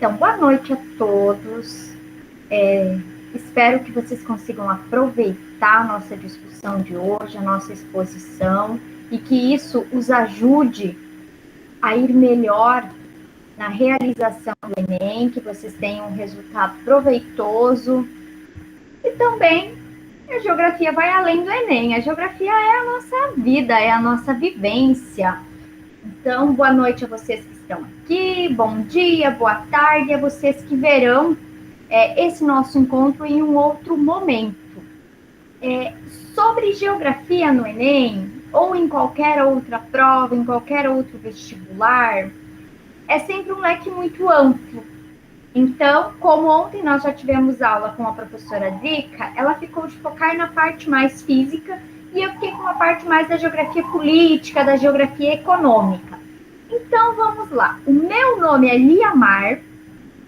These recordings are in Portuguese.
Então, boa noite a todos. Espero que vocês consigam aproveitar a nossa discussão de hoje, a nossa exposição, e que isso os ajude a ir melhor na realização do Enem, que vocês tenham um resultado proveitoso. E também a geografia vai além do Enem. A geografia é a nossa vida, é a nossa vivência. Então, boa noite a vocês que estão aqui, bom dia, boa tarde a vocês que verão esse nosso encontro em um outro momento. Sobre geografia no Enem, ou em qualquer outra prova, em qualquer outro vestibular, é sempre um leque muito amplo. Então, como ontem nós já tivemos aula com a professora Drica, ela ficou de focar na parte mais física e eu fiquei com a parte mais da geografia política, da geografia econômica. Então, vamos lá. O meu nome é Lia Mar,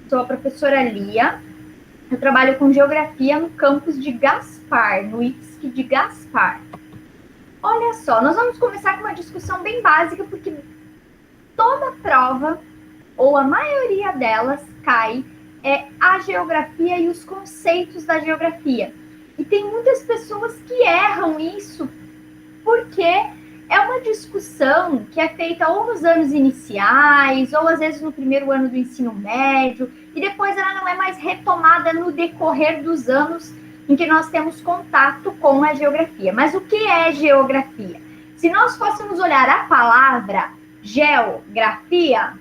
sou a professora Lia. Eu trabalho com geografia no campus de Gaspar, no IFSC de Gaspar. Olha só, nós vamos começar com uma discussão bem básica, porque toda prova, ou a maioria delas, cai a geografia e os conceitos da geografia. E tem muitas pessoas que erram isso, porque é uma discussão que é feita ou nos anos iniciais, ou às vezes no primeiro ano do ensino médio, e depois ela não é mais retomada no decorrer dos anos em que nós temos contato com a geografia. Mas o que é geografia? Se nós fôssemos olhar a palavra geografia,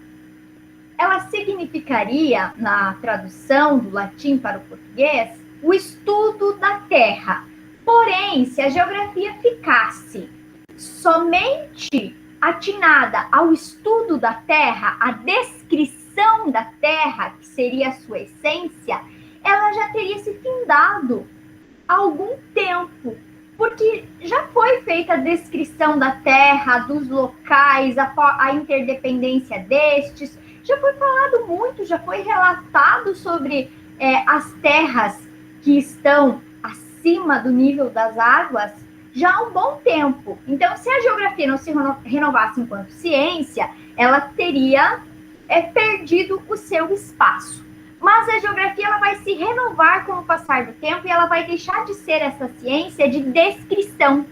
ela significaria, na tradução do latim para o português, o estudo da Terra. Porém, se a geografia ficasse somente atinada ao estudo da Terra, a descrição da Terra, que seria a sua essência, ela já teria se findado há algum tempo, porque já foi feita a descrição da Terra, dos locais, a interdependência destes, já foi falado muito, já foi relatado sobre as terras que estão acima do nível das águas já há um bom tempo. Então, se a geografia não se renovasse enquanto ciência, ela teria perdido o seu espaço. Mas a geografia ela vai se renovar com o passar do tempo e ela vai deixar de ser essa ciência de descrição.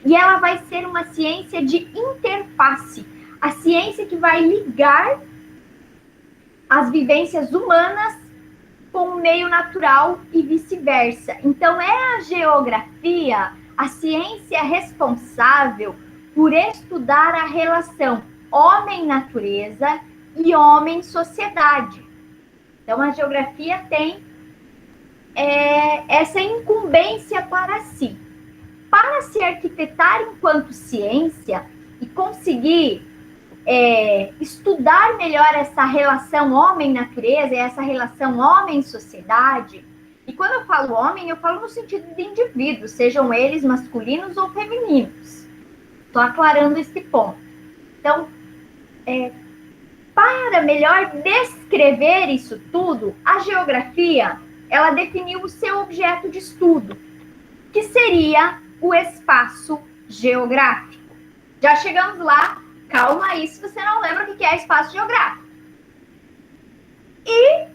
E ela vai ser uma ciência de interface. A ciência que vai ligar as vivências humanas com o meio natural e vice-versa. Então, é a geografia a ciência responsável por estudar a relação homem-natureza e homem-sociedade. Então, a geografia tem essa incumbência para si. Para se arquitetar enquanto ciência e conseguir estudar melhor essa relação homem-natureza e essa relação homem-sociedade. E quando eu falo homem, eu falo no sentido de indivíduos, sejam eles masculinos ou femininos. Estou aclarando esse ponto. Então, para melhor descrever isso tudo, a geografia, ela definiu o seu objeto de estudo, que seria o espaço geográfico. Já chegamos lá. Calma aí, se você não lembra o que é espaço geográfico. E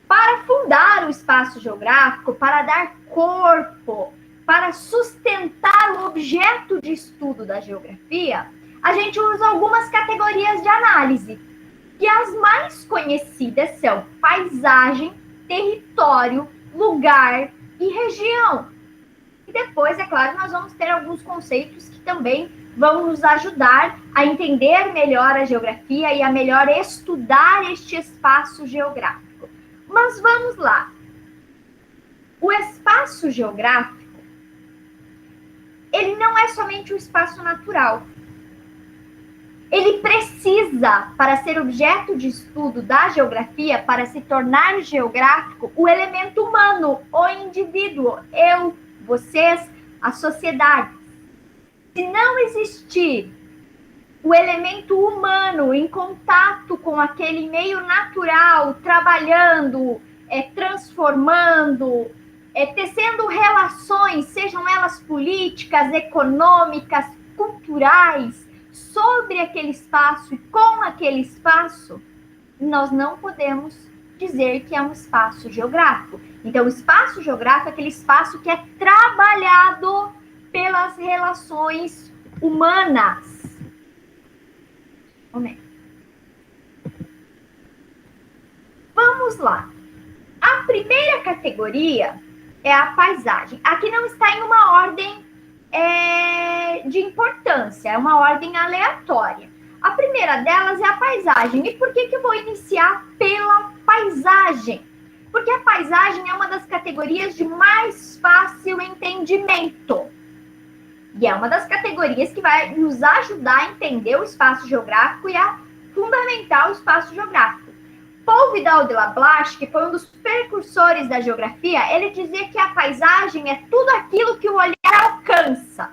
para fundar o espaço geográfico, para dar corpo, para sustentar o objeto de estudo da geografia, a gente usa algumas categorias de análise. E as mais conhecidas são paisagem, território, lugar e região. E depois, é claro, nós vamos ter alguns conceitos que também vão nos ajudar a entender melhor a geografia e a melhor estudar este espaço geográfico. Mas vamos lá. O espaço geográfico, ele não é somente um espaço natural. Ele precisa, para ser objeto de estudo da geografia, para se tornar geográfico, o elemento humano, o indivíduo, eu, vocês, a sociedade. Se não existir o elemento humano em contato com aquele meio natural, trabalhando, transformando, tecendo relações, sejam elas políticas, econômicas, culturais, sobre aquele espaço e com aquele espaço, nós não podemos dizer que é um espaço geográfico. Então, o espaço geográfico é aquele espaço que é trabalhado pelas relações humanas. Vamos lá. A primeira categoria é a paisagem. Aqui não está em uma ordem de importância, é uma ordem aleatória. A primeira delas é a paisagem. E por que eu vou iniciar pela paisagem? Porque a paisagem é uma das categorias de mais fácil entendimento. E é uma das categorias que vai nos ajudar a entender o espaço geográfico e a fundamentar o espaço geográfico. Paul Vidal de Lablache, que foi um dos precursores da geografia, ele dizia que a paisagem é tudo aquilo que o olhar alcança.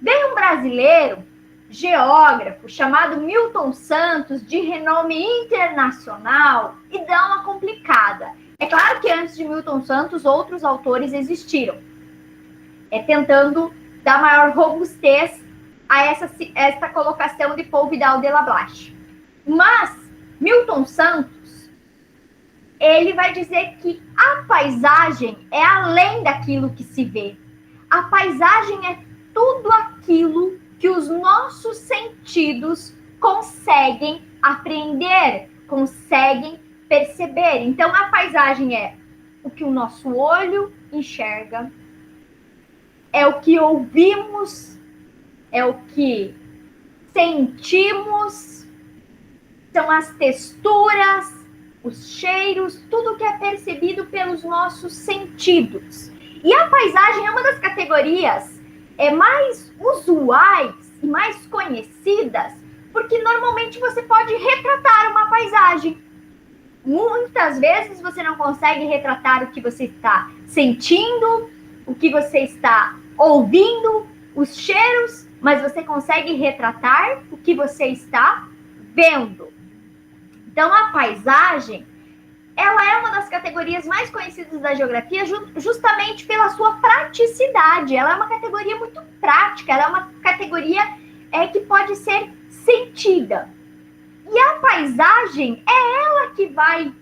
Veio um brasileiro, geógrafo, chamado Milton Santos, de renome internacional, e dá uma complicada. É claro que antes de Milton Santos, outros autores existiram, tentando dar maior robustez a essa colocação de Paul Vidal de Lablache. Mas Milton Santos, ele vai dizer que a paisagem é além daquilo que se vê. A paisagem é tudo aquilo que os nossos sentidos conseguem apreender, conseguem perceber. Então, a paisagem é o que o nosso olho enxerga, é o que ouvimos, é o que sentimos, são as texturas, os cheiros, tudo que é percebido pelos nossos sentidos. E a paisagem é uma das categorias mais usuais e mais conhecidas, porque normalmente você pode retratar uma paisagem. Muitas vezes você não consegue retratar o que você está sentindo, o que você está ouvindo, os cheiros, mas você consegue retratar o que você está vendo. Então, a paisagem, ela é uma das categorias mais conhecidas da geografia justamente pela sua praticidade. Ela é uma categoria muito prática, ela é uma categoria que pode ser sentida. E a paisagem é ela que vai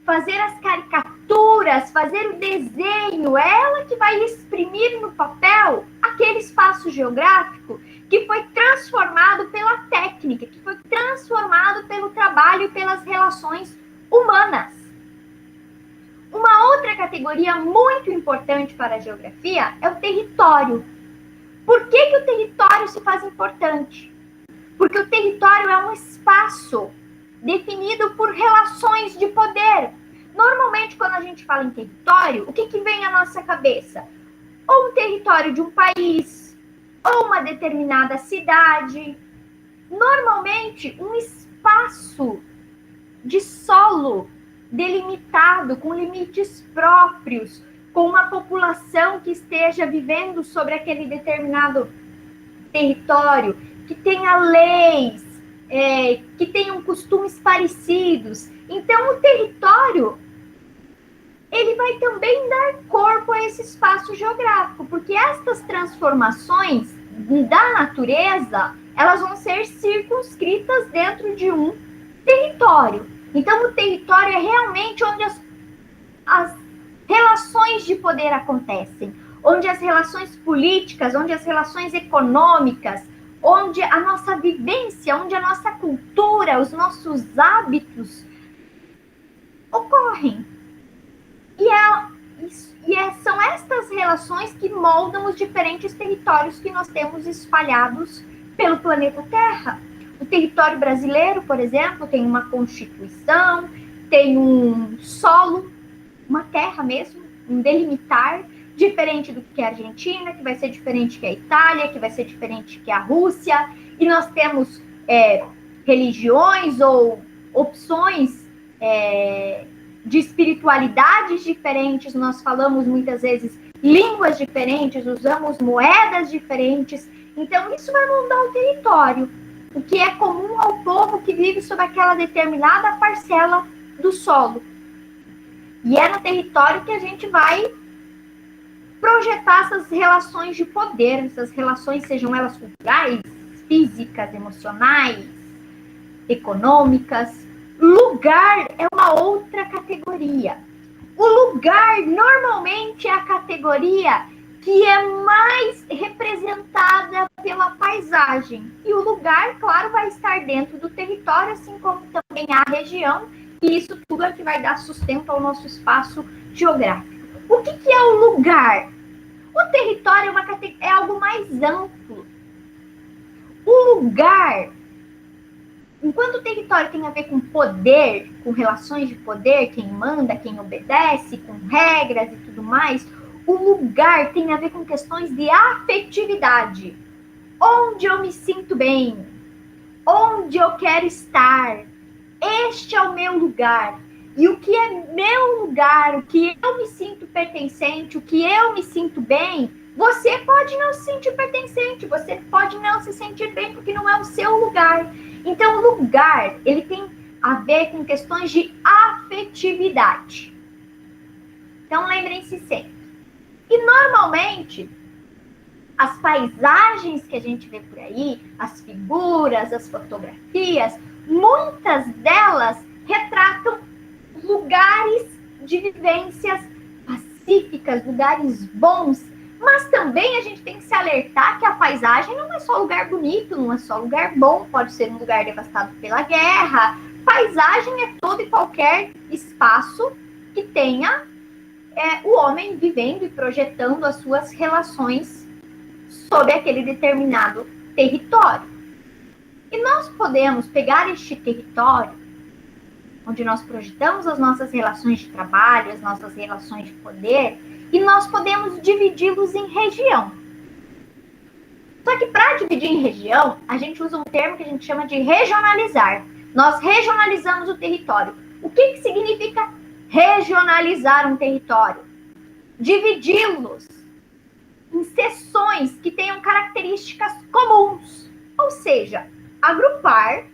fazer as caricaturas, fazer o desenho, é ela que vai exprimir no papel aquele espaço geográfico que foi transformado pela técnica, que foi transformado pelo trabalho e pelas relações humanas. Uma outra categoria muito importante para a geografia é o território. Por que o território se faz importante? Porque o território é um espaço definido por relações de poder. Normalmente, quando a gente fala em território, o que vem à nossa cabeça? Ou um território de um país, ou uma determinada cidade. Normalmente, um espaço de solo delimitado, com limites próprios, com uma população que esteja vivendo sobre aquele determinado território, que tenha leis, que tenham costumes parecidos. Então, o território, ele vai também dar corpo a esse espaço geográfico, porque estas transformações da natureza, elas vão ser circunscritas dentro de um território. Então, o território é realmente onde as relações de poder acontecem, onde as relações políticas, onde as relações econômicas, onde a nossa vivência, onde a nossa cultura, os nossos hábitos ocorrem. São estas relações que moldam os diferentes territórios que nós temos espalhados pelo planeta Terra. O território brasileiro, por exemplo, tem uma constituição, tem um solo, uma terra mesmo, um delimitar, diferente do que é a Argentina, que vai ser diferente que a Itália, que vai ser diferente que a Rússia. E nós temos religiões ou opções de espiritualidades diferentes, nós falamos muitas vezes línguas diferentes, usamos moedas diferentes. Então, isso vai moldar o território, o que é comum ao povo que vive sob aquela determinada parcela do solo. E é no território que a gente vai projetar essas relações de poder, essas relações, sejam elas culturais, físicas, emocionais, econômicas. Lugar é uma outra categoria. O lugar normalmente é a categoria que é mais representada pela paisagem. E o lugar, claro, vai estar dentro do território, assim como também a região, e isso tudo é que vai dar sustento ao nosso espaço geográfico. O que é o lugar? O território é algo mais amplo. O lugar, enquanto o território tem a ver com poder, com relações de poder, quem manda, quem obedece, com regras e tudo mais, o lugar tem a ver com questões de afetividade. Onde eu me sinto bem, onde eu quero estar, este é o meu lugar. E o que é meu lugar, o que eu me sinto pertencente, o que eu me sinto bem, você pode não se sentir pertencente, você pode não se sentir bem porque não é o seu lugar. Então, o lugar, ele tem a ver com questões de afetividade. Então, lembrem-se sempre. E, normalmente, as paisagens que a gente vê por aí, as figuras, as fotografias, muitas delas retratam lugares de vivências pacíficas, lugares bons, mas também a gente tem que se alertar que a paisagem não é só lugar bonito, não é só lugar bom, pode ser um lugar devastado pela guerra. Paisagem é todo e qualquer espaço que tenha o homem vivendo e projetando as suas relações sobre aquele determinado território. E nós podemos pegar este território, onde nós projetamos as nossas relações de trabalho, as nossas relações de poder, e nós podemos dividi-los em região. Só que para dividir em região, a gente usa um termo que a gente chama de regionalizar. Nós regionalizamos o território. O que significa regionalizar um território? Dividi-los em seções que tenham características comuns. Ou seja, agrupar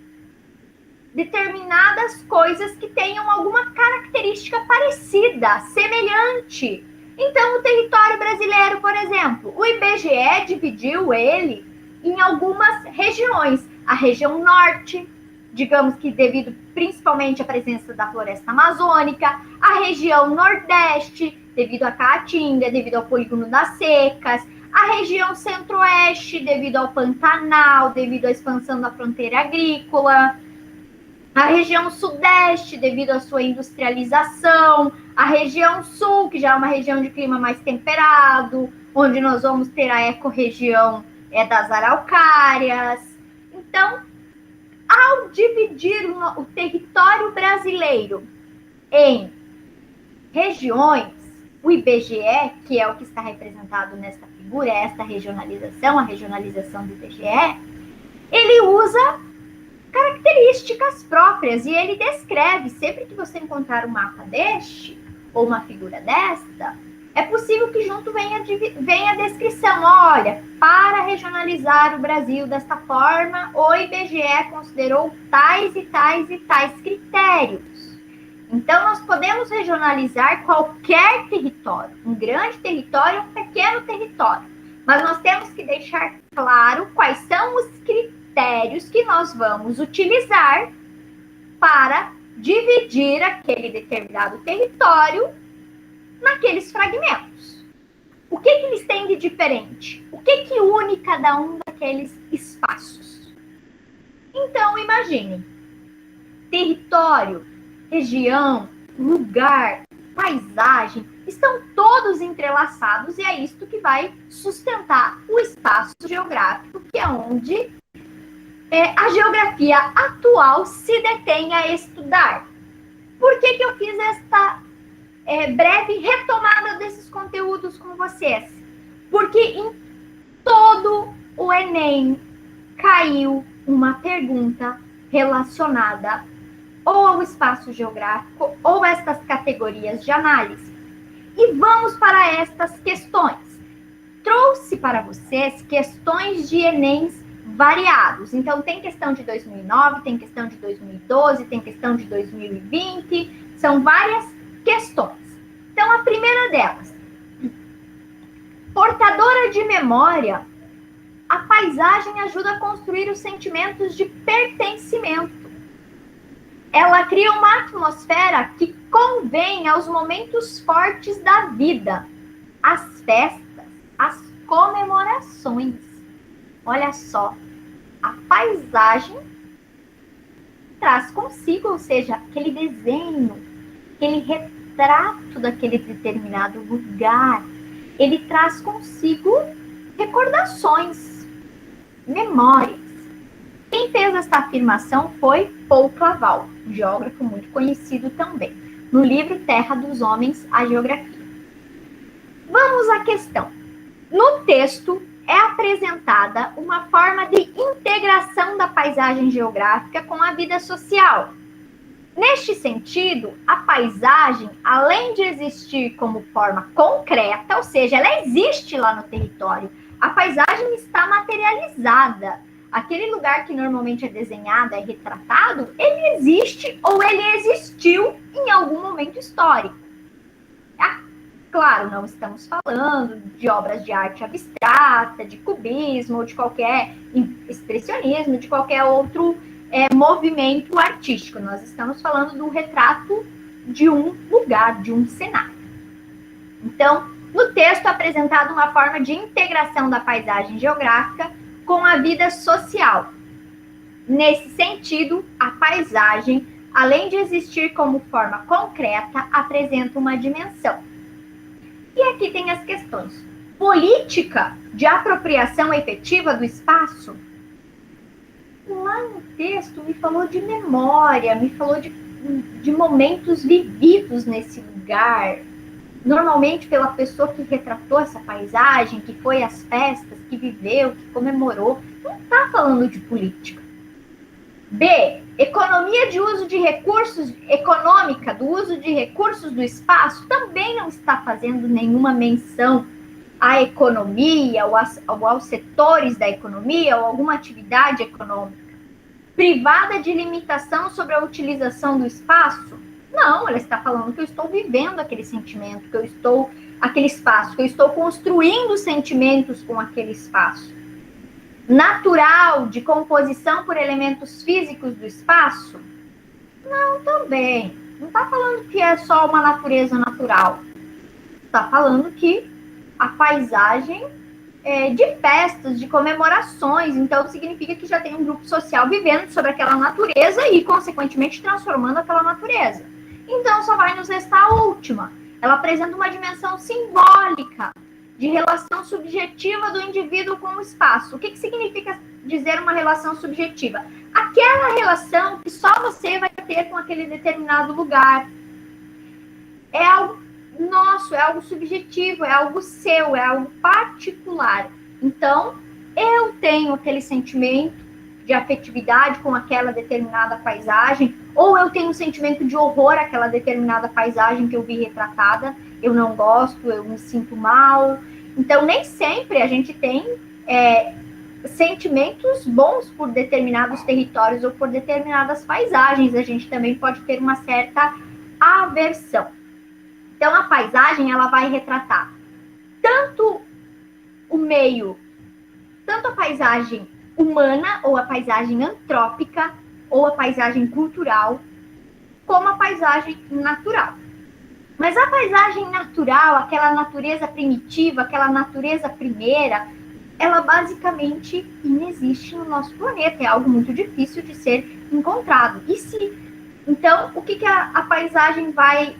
determinadas coisas que tenham alguma característica parecida, semelhante. Então, o território brasileiro, por exemplo, o IBGE dividiu ele em algumas regiões. A região norte, digamos que devido principalmente à presença da floresta amazônica, a região nordeste, devido à caatinga, devido ao polígono das secas, a região centro-oeste, devido ao Pantanal, devido à expansão da fronteira agrícola, a região sudeste, devido à sua industrialização, a região sul, que já é uma região de clima mais temperado, onde nós vamos ter a ecorregião das araucárias. Então, ao dividir o território brasileiro em regiões, o IBGE, que é o que está representado nesta figura, é esta regionalização, a regionalização do IBGE, ele usa características próprias e ele descreve, sempre que você encontrar um mapa deste ou uma figura desta, é possível que junto venha a descrição. Olha, para regionalizar o Brasil desta forma, o IBGE considerou tais e tais e tais critérios. Então, nós podemos regionalizar qualquer território, um grande território, um pequeno território, mas nós temos que deixar claro quais são os critérios que nós vamos utilizar para dividir aquele determinado território naqueles fragmentos. O que eles têm de diferente? O que une cada um daqueles espaços? Então, imagine, território, região, lugar, paisagem, estão todos entrelaçados e é isto que vai sustentar o espaço geográfico, que é onde a geografia atual se detém a estudar. Por que eu fiz esta breve retomada desses conteúdos com vocês? Porque em todo o Enem caiu uma pergunta relacionada ou ao espaço geográfico ou estas categorias de análise. E vamos para estas questões. Trouxe para vocês questões de Enems variados. Então, tem questão de 2009, tem questão de 2012, tem questão de 2020, são várias questões. Então, a primeira delas, portadora de memória, a paisagem ajuda a construir os sentimentos de pertencimento. ela cria uma atmosfera que convém aos momentos fortes da vida, às festas, às comemorações. Olha só, a paisagem traz consigo, ou seja, aquele desenho, aquele retrato daquele determinado lugar, ele traz consigo recordações, memórias. Quem fez essa afirmação foi Paul Claval, um geógrafo muito conhecido também, no livro Terra dos Homens, a Geografia. Vamos à questão. No texto é apresentada uma forma de integração da paisagem geográfica com a vida social. Neste sentido, a paisagem, além de existir como forma concreta, ou seja, ela existe lá no território, a paisagem está materializada. Aquele lugar que normalmente é desenhado, é retratado, ele existe ou ele existiu em algum momento histórico. Claro, não estamos falando de obras de arte abstrata, de cubismo, ou de qualquer expressionismo, de qualquer outro movimento artístico. Nós estamos falando do retrato de um lugar, de um cenário. Então, no texto é apresentada uma forma de integração da paisagem geográfica com a vida social. Nesse sentido, a paisagem, além de existir como forma concreta, apresenta uma dimensão. E aqui tem as questões. Política de apropriação efetiva do espaço? Lá no texto me falou de memória, me falou de momentos vividos nesse lugar. Normalmente pela pessoa que retratou essa paisagem, que foi às festas, que viveu, que comemorou. Não está falando de política. B. Economia de uso de recursos, econômica do uso de recursos do espaço, também não está fazendo nenhuma menção à economia ou aos setores da economia ou alguma atividade econômica. Privada de limitação sobre a utilização do espaço? Não, ela está falando que eu estou vivendo aquele sentimento, que eu estou, aquele espaço, que eu estou construindo sentimentos com aquele espaço. Natural de composição por elementos físicos do espaço? Não, também. Não está falando que é só uma natureza natural. Está falando que a paisagem é de festas, de comemorações, então significa que já tem um grupo social vivendo sobre aquela natureza e, consequentemente, transformando aquela natureza. Então, só vai nos restar a última. Ela apresenta uma dimensão simbólica de relação subjetiva do indivíduo com o espaço. O que significa dizer uma relação subjetiva? Aquela relação que só você vai ter com aquele determinado lugar. É algo nosso, é algo subjetivo, é algo seu, é algo particular. Então, eu tenho aquele sentimento de afetividade com aquela determinada paisagem, ou eu tenho um sentimento de horror àquela determinada paisagem que eu vi retratada, eu não gosto, eu me sinto mal. Então, nem sempre a gente tem sentimentos bons por determinados territórios ou por determinadas paisagens. A gente também pode ter uma certa aversão. Então, a paisagem, ela vai retratar tanto o meio, tanto a paisagem humana, ou a paisagem antrópica, ou a paisagem cultural, como a paisagem natural. Mas a paisagem natural, aquela natureza primitiva, aquela natureza primeira, ela basicamente inexiste no nosso planeta. É algo muito difícil de ser encontrado. Então, o que a paisagem vai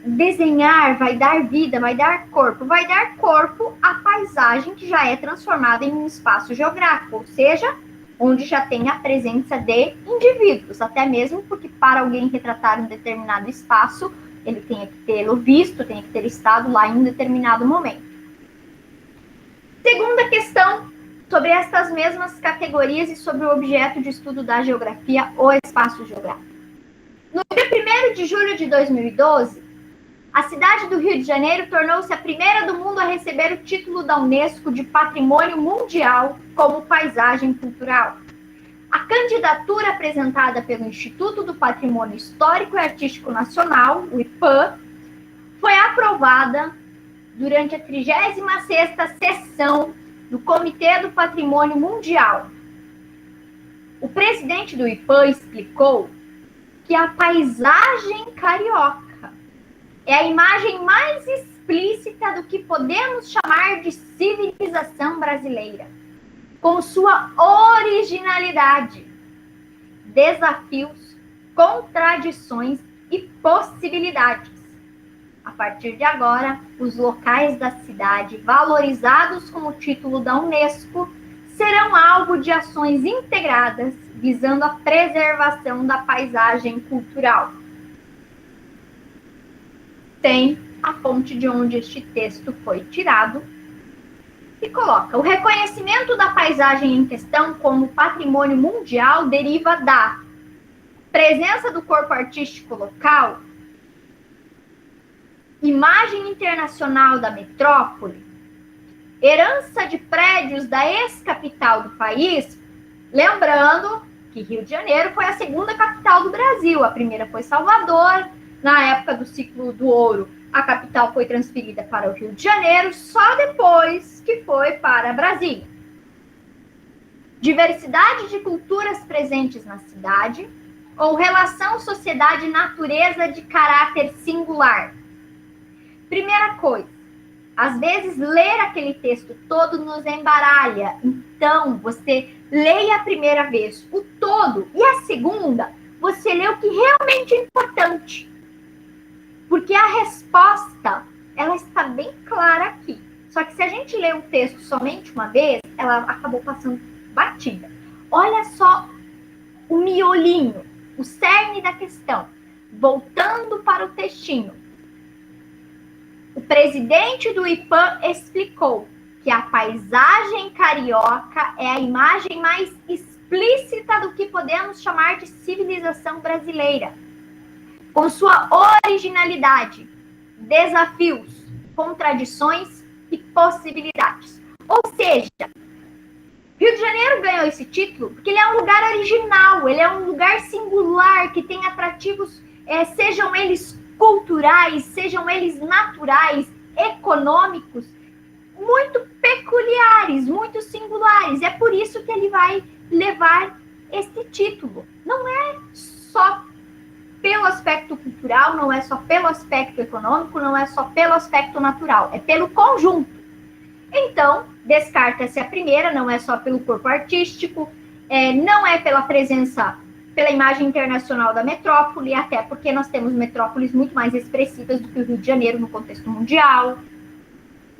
desenhar, vai dar vida, vai dar corpo? Vai dar corpo à paisagem que já é transformada em um espaço geográfico, ou seja, onde já tem a presença de indivíduos, até mesmo porque para alguém retratar um determinado espaço, ele tem que tê-lo visto, tem que ter estado lá em um determinado momento. Segunda questão, sobre estas mesmas categorias e sobre o objeto de estudo da geografia, o espaço geográfico. No dia 1º de julho de 2012, a cidade do Rio de Janeiro tornou-se a primeira do mundo a receber o título da Unesco de Patrimônio Mundial como paisagem cultural. A candidatura apresentada pelo Instituto do Patrimônio Histórico e Artístico Nacional, o IPAN, foi aprovada durante a 36ª sessão do Comitê do Patrimônio Mundial. O presidente do IPAN explicou que a paisagem carioca é a imagem mais explícita do que podemos chamar de civilização brasileira, com sua originalidade, desafios, contradições e possibilidades. A partir de agora, os locais da cidade, valorizados como título da Unesco, serão alvo de ações integradas visando a preservação da paisagem cultural. Tem a fonte de onde este texto foi tirado e coloca: o reconhecimento da paisagem em questão como patrimônio mundial deriva da presença do corpo artístico local, imagem internacional da metrópole, herança de prédios da ex-capital do país, lembrando que Rio de Janeiro foi a segunda capital do Brasil, a primeira foi Salvador, na época do ciclo do ouro, a capital foi transferida para o Rio de Janeiro, só depois que foi para Brasília. Diversidade de culturas presentes na cidade, ou relação sociedade-natureza de caráter singular. Primeira coisa, às vezes ler aquele texto todo nos embaralha, então você leia a primeira vez o todo e a segunda você lê o que realmente é importante. Porque a resposta, ela está bem clara aqui. Só que se a gente lê o texto somente uma vez, ela acabou passando batida. Olha só o miolinho, o cerne da questão. Voltando para o textinho. O presidente do IPAM explicou que a paisagem carioca é a imagem mais explícita do que podemos chamar de civilização brasileira, com sua originalidade, desafios, contradições e possibilidades. Ou seja, Rio de Janeiro ganhou esse título porque ele é um lugar original, ele é um lugar singular, que tem atrativos, sejam eles culturais, sejam eles naturais, econômicos, muito peculiares, muito singulares. É por isso que ele vai levar esse título. Não é só pelo aspecto cultural, não é só pelo aspecto econômico, não é só pelo aspecto natural, é pelo conjunto. Então, descarta-se a primeira, não é só pelo corpo artístico, não é pela presença, pela imagem internacional da metrópole, até porque nós temos metrópoles muito mais expressivas do que o Rio de Janeiro no contexto mundial.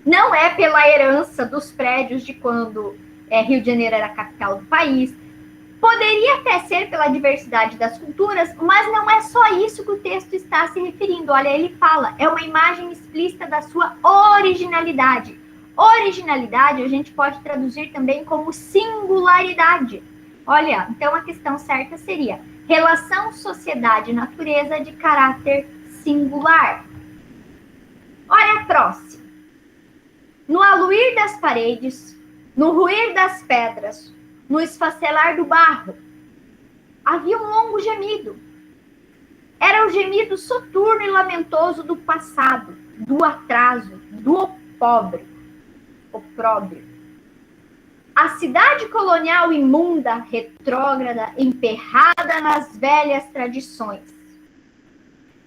Não é pela herança dos prédios de quando Rio de Janeiro era a capital do país. Poderia até ser pela diversidade das culturas, mas não é só isso que o texto está se referindo. Olha, ele fala, é uma imagem explícita da sua originalidade. Originalidade a gente pode traduzir também como singularidade. Olha, então a questão certa seria relação sociedade-natureza de caráter singular. Olha a próxima. No aluir das paredes, no ruir das pedras, no esfacelar do barro, havia um longo gemido. Era o gemido soturno e lamentoso do passado, do atraso, do opróbrio. A cidade colonial imunda, retrógrada, emperrada nas velhas tradições,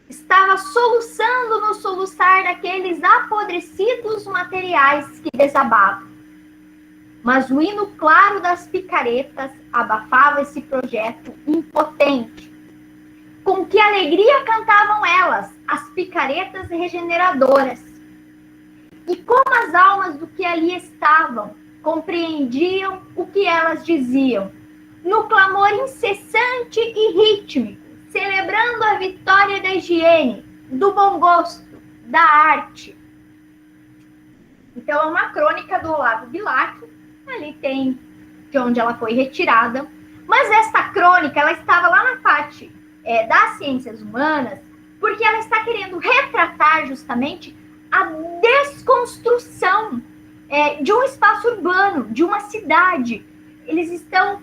estava soluçando no soluçar daqueles apodrecidos materiais que desabavam. Mas o hino claro das picaretas abafava esse projeto impotente. Com que alegria cantavam elas, as picaretas regeneradoras. E como as almas do que ali estavam compreendiam o que elas diziam, no clamor incessante e rítmico, celebrando a vitória da higiene, do bom gosto, da arte. Então, é uma crônica do Olavo Bilac, ali tem de onde ela foi retirada, mas esta crônica, ela estava lá na parte das ciências humanas, porque ela está querendo retratar justamente a desconstrução de um espaço urbano, de uma cidade. Eles estão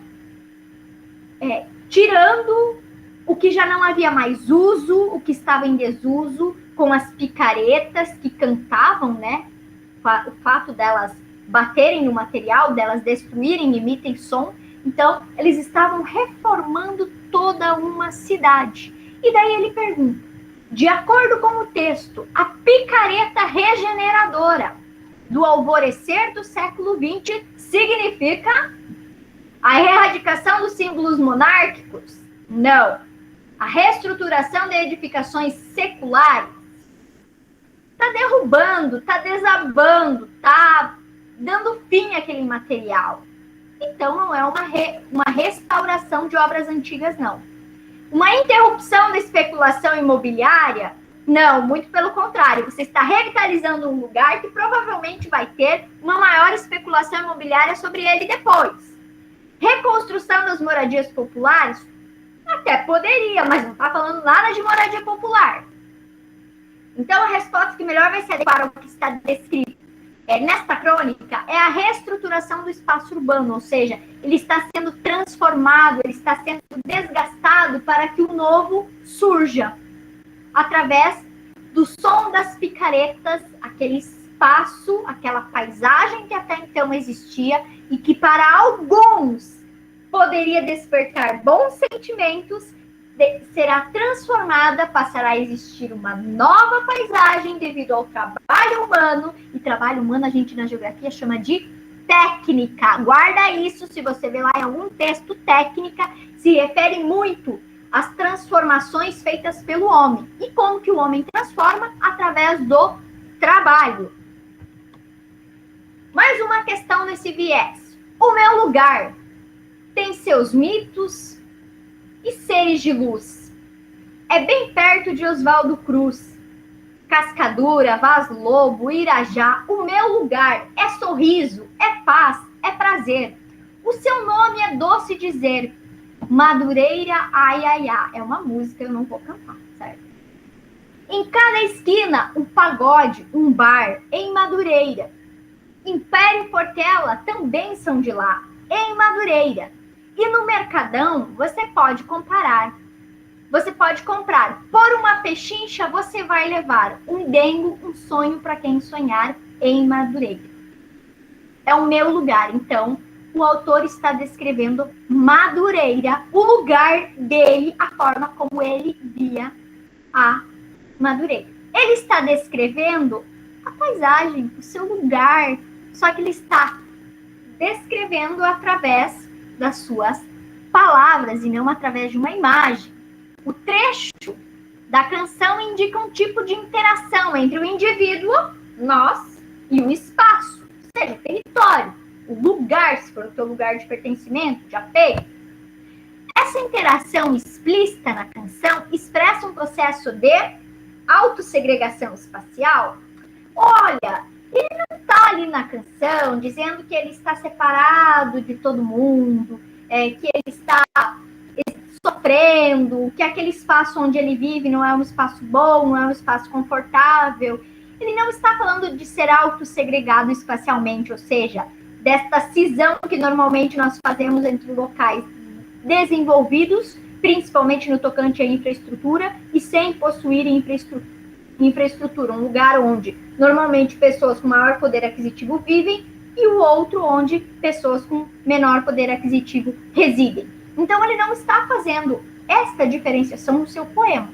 tirando o que já não havia mais uso, o que estava em desuso, com as picaretas que cantavam, né? O fato delas baterem no material, delas destruírem, emitem som. Então, eles estavam reformando toda uma cidade. E daí ele pergunta, de acordo com o texto, a picareta regeneradora do alvorecer do século XX significa a erradicação dos símbolos monárquicos? Não. A reestruturação de edificações seculares? Está derrubando, está desabando, está dando fim àquele material. Então, não é uma restauração de obras antigas, não. Uma interrupção da especulação imobiliária? Não, muito pelo contrário. Você está revitalizando um lugar que provavelmente vai ter uma maior especulação imobiliária sobre ele depois. Reconstrução das moradias populares? Até poderia, mas não está falando nada de moradia popular. Então, a resposta que melhor vai se adequar ao que está descrito nesta crônica é a reestruturação do espaço urbano, ou seja, ele está sendo transformado, ele está sendo desgastado para que o novo surja através do som das picaretas, aquele espaço, aquela paisagem que até então existia e que para alguns poderia despertar bons sentimentos, será transformada, passará a existir uma nova paisagem devido ao trabalho humano, e trabalho humano a gente na geografia chama de técnica. Guarda isso, se você vê lá em algum texto, técnica se refere muito às transformações feitas pelo homem. E como que o homem transforma? Através do trabalho. Mais uma questão nesse viés. O meu lugar tem seus mitos e seres de luz. É bem perto de Oswaldo Cruz, Cascadura, Vaz Lobo, Irajá. O meu lugar é sorriso, é paz, é prazer. O seu nome é doce dizer. Madureira, ai, ai, ai. É uma música, eu não vou cantar, certo? Em cada esquina, um pagode, um bar, em Madureira. Império e Portela também são de lá, em Madureira. E no Mercadão, você pode comparar. Você pode comprar. Por uma pechincha, você vai levar um dengo, um sonho para quem sonhar em Madureira. É o meu lugar. Então, o autor está descrevendo Madureira, o lugar dele, a forma como ele via a Madureira. Ele está descrevendo a paisagem, o seu lugar, só que ele está descrevendo através das suas palavras e não através de uma imagem. O trecho da canção indica um tipo de interação entre o indivíduo, nós, e o espaço, ou seja, o território, o lugar, se for o teu lugar de pertencimento, de apego. Essa interação explícita na canção expressa um processo de autossegregação espacial. Olha, ele não está ali na canção dizendo que ele está separado de todo mundo, que ele está sofrendo, que aquele espaço onde ele vive não é um espaço bom, não é um espaço confortável. Ele não está falando de ser autossegregado espacialmente, ou seja, desta cisão que normalmente nós fazemos entre locais desenvolvidos, principalmente no tocante à infraestrutura, e sem possuir infraestrutura, um lugar onde normalmente pessoas com maior poder aquisitivo vivem e o outro onde pessoas com menor poder aquisitivo residem. Então ele não está fazendo esta diferenciação no seu poema.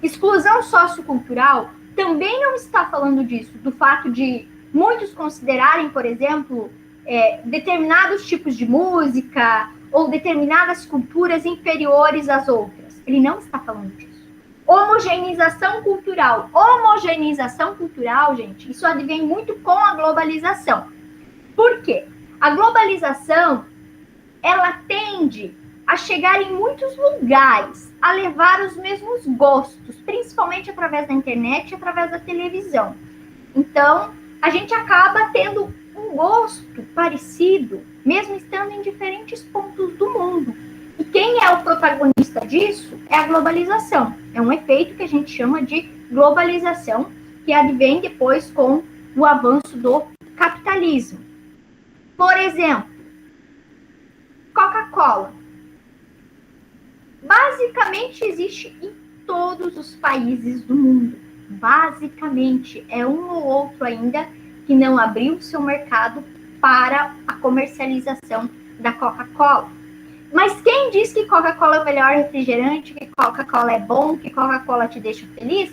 Exclusão sociocultural também não está falando disso, do fato de muitos considerarem, por exemplo, determinados tipos de música ou determinadas culturas inferiores às outras. Ele não está falando disso. Homogeneização cultural. Homogeneização cultural, gente, isso advém muito com a globalização. Por quê? A globalização, ela tende a chegar em muitos lugares, a levar os mesmos gostos, principalmente através da internet e através da televisão. Então, a gente acaba tendo um gosto parecido, mesmo estando em diferentes pontos do mundo. E quem é o protagonista disso é a globalização. É um efeito que a gente chama de globalização, que advém depois com o avanço do capitalismo. Por exemplo, Coca-Cola. Basicamente existe em todos os países do mundo. Basicamente, é um ou outro ainda que não abriu seu mercado para a comercialização da Coca-Cola. Mas quem diz que Coca-Cola é o melhor refrigerante, que Coca-Cola é bom, que Coca-Cola te deixa feliz?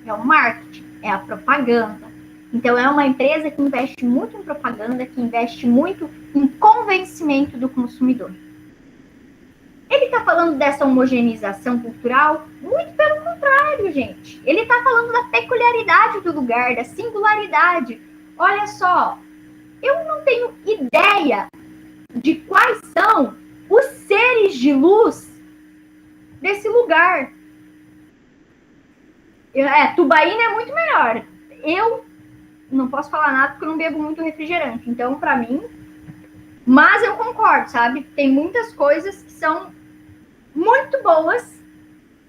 É o marketing, é a propaganda. Então, é uma empresa que investe muito em propaganda, que investe muito em convencimento do consumidor. Ele está falando dessa homogeneização cultural? Muito pelo contrário, gente. Ele está falando da peculiaridade do lugar, da singularidade. Olha só, eu não tenho ideia de quais são os seres de luz desse lugar. Tubaína é muito melhor. Eu não posso falar nada porque eu não bebo muito refrigerante. Então, para mim... Mas eu concordo, sabe? Tem muitas coisas que são muito boas,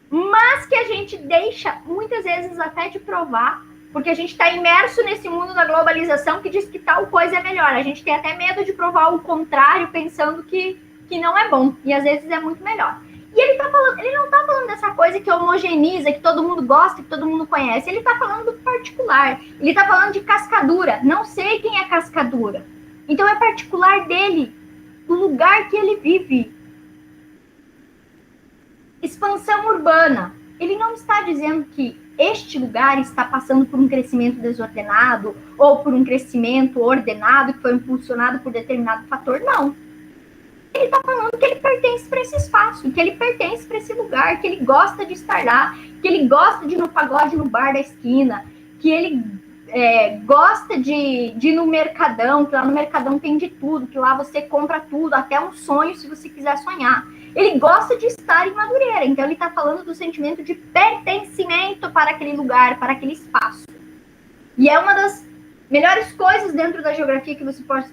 mas que a gente deixa muitas vezes até de provar, porque a gente está imerso nesse mundo da globalização que diz que tal coisa é melhor. A gente tem até medo de provar o contrário, pensando que não é bom, e às vezes é muito melhor. E ele não está falando dessa coisa que homogeniza, que todo mundo gosta, que todo mundo conhece. Ele está falando do particular. Ele está falando de Cascadura. Não sei quem é Cascadura. Então é particular dele, do lugar que ele vive. Expansão urbana. Ele não está dizendo que este lugar está passando por um crescimento desordenado ou por um crescimento ordenado que foi impulsionado por determinado fator. Não. Ele está falando que ele pertence para esse espaço, que ele pertence para esse lugar, que ele gosta de estar lá, que ele gosta de ir no pagode no bar da esquina, que ele gosta de ir no Mercadão, que lá no Mercadão tem de tudo, que lá você compra tudo, até um sonho se você quiser sonhar. Ele gosta de estar em Madureira, então ele está falando do sentimento de pertencimento para aquele lugar, para aquele espaço. E é uma das melhores coisas dentro da geografia que você pode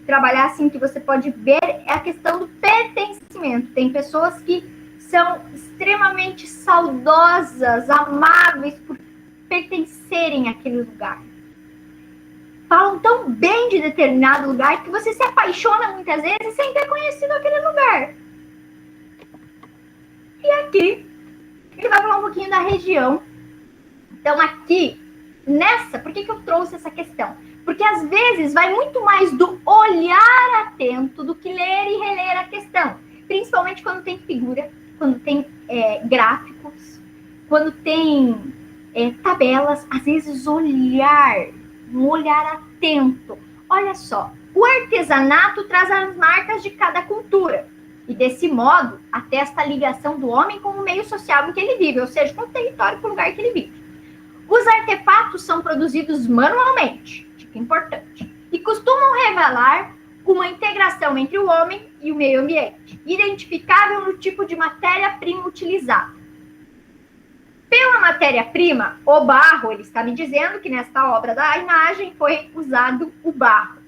trabalhar assim, que você pode ver, é a questão do pertencimento. Tem pessoas que são extremamente saudosas, amáveis por pertencerem àquele lugar. Falam tão bem de determinado lugar que você se apaixona muitas vezes sem ter conhecido aquele lugar. E aqui, ele vai falar um pouquinho da região. Então, aqui, por que eu trouxe essa questão? Porque, às vezes, vai muito mais do olhar atento do que ler e reler a questão. Principalmente quando tem figura, quando tem gráficos, quando tem tabelas. Às vezes, um olhar atento. Olha só, o artesanato traz as marcas de cada cultura. E, desse modo, atesta a ligação do homem com o meio social em que ele vive, ou seja, com o território, com o lugar que ele vive. Os artefatos são produzidos manualmente, tipo importante, e costumam revelar uma integração entre o homem e o meio ambiente, identificável no tipo de matéria-prima utilizada. Pela matéria-prima, o barro, ele está me dizendo que nesta obra da imagem foi usado o barro,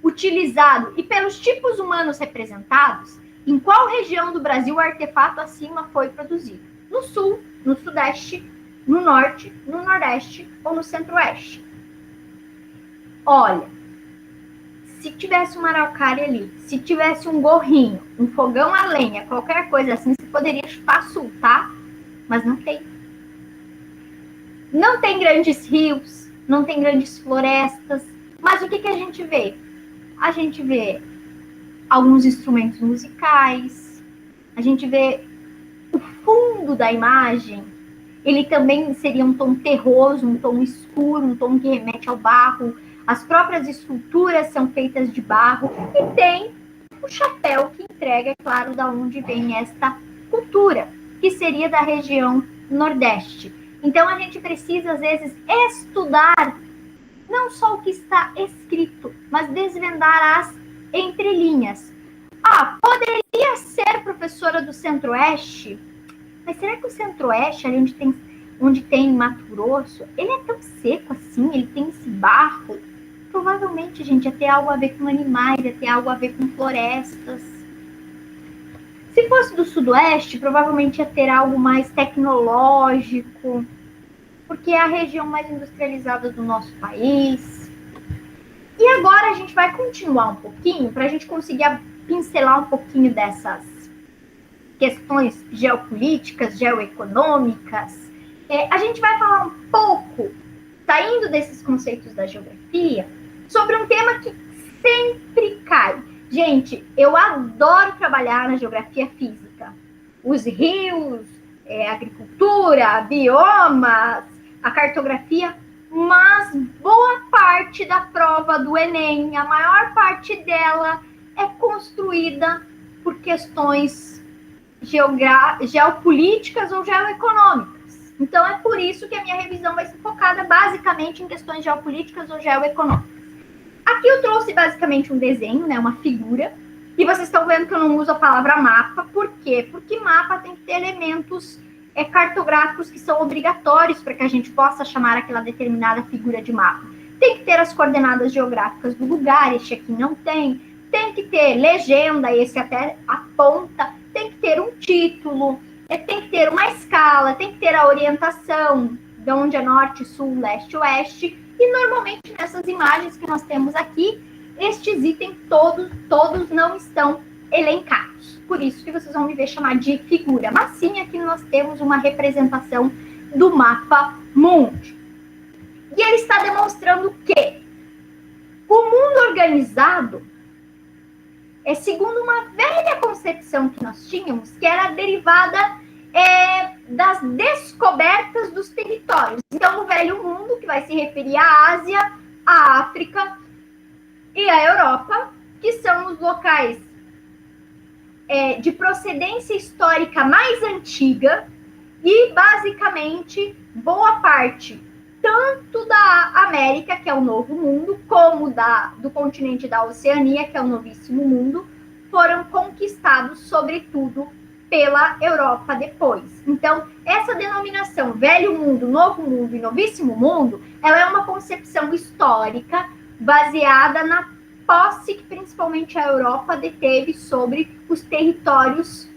utilizado, e pelos tipos humanos representados, em qual região do Brasil o artefato acima foi produzido? No sul, no sudeste, no norte, no nordeste ou no centro-oeste? Olha, se tivesse uma araucária ali, se tivesse um gorrinho, um fogão a lenha, qualquer coisa assim, você poderia chupar sul, tá? Mas não tem. Não tem grandes rios, não tem grandes florestas. Mas o que a gente vê? A gente vê alguns instrumentos musicais, a gente vê o fundo da imagem. Ele também seria um tom terroso, um tom escuro, um tom que remete ao barro. As próprias esculturas são feitas de barro. E tem o chapéu que entrega, é claro, de onde vem esta cultura, que seria da região Nordeste. Então, a gente precisa, às vezes, estudar não só o que está escrito, mas desvendar as entrelinhas. Poderia ser professora do Centro-Oeste? Mas será que o Centro-Oeste, ali onde tem Mato Grosso, ele é tão seco assim? Ele tem esse barro? Provavelmente, gente, ia ter algo a ver com animais, ia ter algo a ver com florestas. Se fosse do Sudoeste, provavelmente ia ter algo mais tecnológico, porque é a região mais industrializada do nosso país. E agora a gente vai continuar um pouquinho, para a gente conseguir pincelar um pouquinho dessas questões geopolíticas, geoeconômicas. A gente vai falar um pouco, saindo desses conceitos da geografia, sobre um tema que sempre cai. Gente, eu adoro trabalhar na geografia física. os rios, a agricultura, biomas, a cartografia, mas boa parte da prova do Enem, a maior parte dela é construída por questões geopolíticas ou geoeconômicas. Então, é por isso que a minha revisão vai ser focada basicamente em questões geopolíticas ou geoeconômicas. Aqui eu trouxe basicamente um desenho, né, uma figura, e vocês estão vendo que eu não uso a palavra mapa. Por quê? Porque mapa tem que ter elementos cartográficos que são obrigatórios para que a gente possa chamar aquela determinada figura de mapa. Tem que ter as coordenadas geográficas do lugar, este aqui não tem. Tem que ter legenda, esse até aponta. Tem que ter um título, tem que ter uma escala, tem que ter a orientação de onde é norte, sul, leste, oeste. E normalmente nessas imagens que nós temos aqui, estes itens todos não estão elencados. Por isso que vocês vão me ver chamar de figura. Mas sim, aqui nós temos uma representação do mapa mundi. E ele está demonstrando que o mundo organizado é segundo uma velha concepção que nós tínhamos, que era derivada das descobertas dos territórios. Então, o velho mundo, que vai se referir à Ásia, à África e à Europa, que são os locais de procedência histórica mais antiga e, basicamente, boa parte tanto da América, que é o Novo Mundo, como do continente da Oceania, que é o Novíssimo Mundo, foram conquistados, sobretudo, pela Europa depois. Então, essa denominação Velho Mundo, Novo Mundo e Novíssimo Mundo, ela é uma concepção histórica baseada na posse que principalmente a Europa deteve sobre os territórios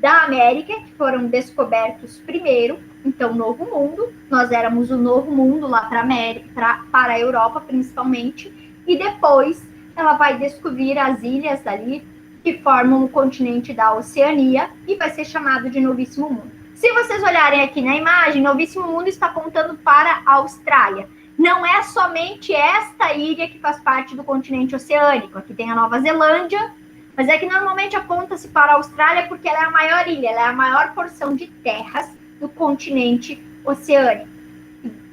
da América, que foram descobertos primeiro. Então, Novo Mundo, nós éramos o Novo Mundo lá para a Europa, principalmente, e depois ela vai descobrir as ilhas ali, que formam o continente da Oceania, e vai ser chamado de Novíssimo Mundo. Se vocês olharem aqui na imagem, Novíssimo Mundo está apontando para a Austrália. Não é somente esta ilha que faz parte do continente oceânico. Aqui tem a Nova Zelândia, mas é que normalmente aponta-se para a Austrália porque ela é a maior ilha, ela é a maior porção de terras do continente oceânico.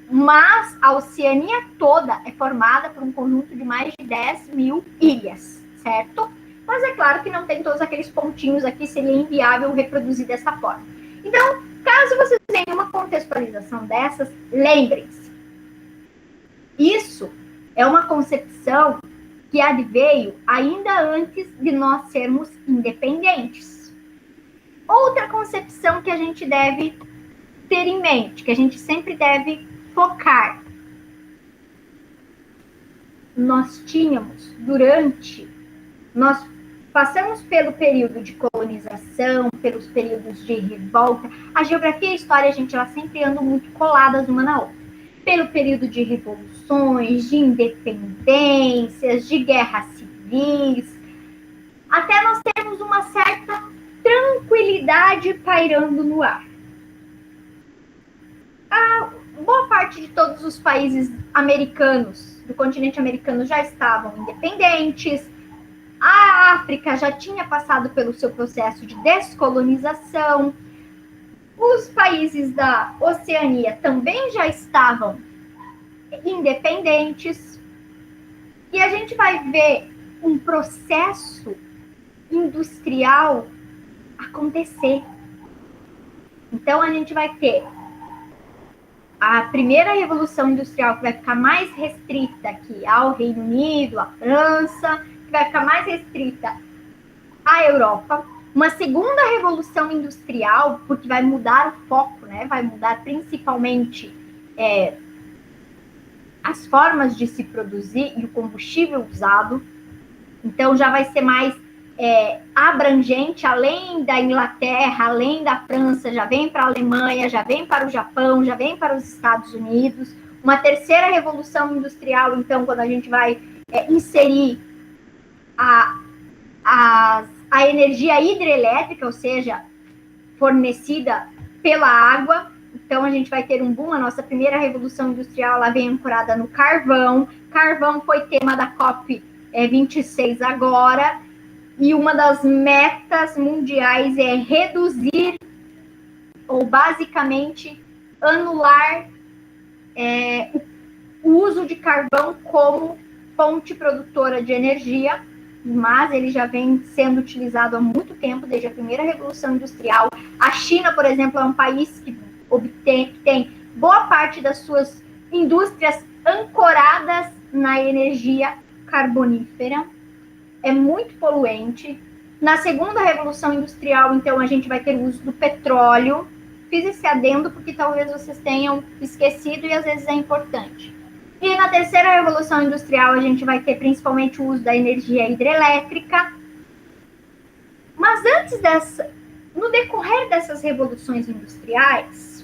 Mas a Oceania toda é formada por um conjunto de mais de 10 mil ilhas, certo? Mas é claro que não tem todos aqueles pontinhos aqui, seria inviável reproduzir dessa forma. Então, caso vocês tenham uma contextualização dessas, lembrem-se. Isso é uma concepção que adveio ainda antes de nós sermos independentes. Outra concepção que a gente deve ter em mente, que a gente sempre deve focar. Nós passamos pelo período de colonização, pelos períodos de revolta. A geografia e a história, gente, elas sempre andam muito coladas uma na outra. Pelo período de revoluções, de independências, de guerras civis, até nós temos uma certa tranquilidade pairando no ar. A boa parte de todos os países americanos, do continente americano, já estavam independentes. A África já tinha passado pelo seu processo de descolonização. Os países da Oceania também já estavam independentes. E a gente vai ver um processo industrial acontecer. Então, a gente vai ter a primeira revolução industrial, que vai ficar mais restrita aqui ao Reino Unido, à França, que vai ficar mais restrita à Europa. Uma segunda revolução industrial, porque vai mudar o foco, né? Vai mudar principalmente as formas de se produzir e o combustível usado. Então, já vai ser mais abrangente, além da Inglaterra, além da França, já vem para a Alemanha, já vem para o Japão, já vem para os Estados Unidos. Uma terceira revolução industrial, então, quando a gente vai inserir a energia hidrelétrica, ou seja, fornecida pela água. Então, a gente vai ter um boom. A nossa primeira revolução industrial, ela vem ancorada no carvão. Carvão foi tema da COP26 agora. e uma das metas mundiais é reduzir ou basicamente anular o uso de carvão como fonte produtora de energia, mas ele já vem sendo utilizado há muito tempo, desde a primeira Revolução Industrial. A China, por exemplo, é um país que tem boa parte das suas indústrias ancoradas na energia carbonífera. É muito poluente. Na segunda Revolução Industrial, então, a gente vai ter o uso do petróleo. Fiz esse adendo porque talvez vocês tenham esquecido e às vezes é importante. E na terceira Revolução Industrial, a gente vai ter principalmente o uso da energia hidrelétrica. Mas no decorrer dessas revoluções industriais,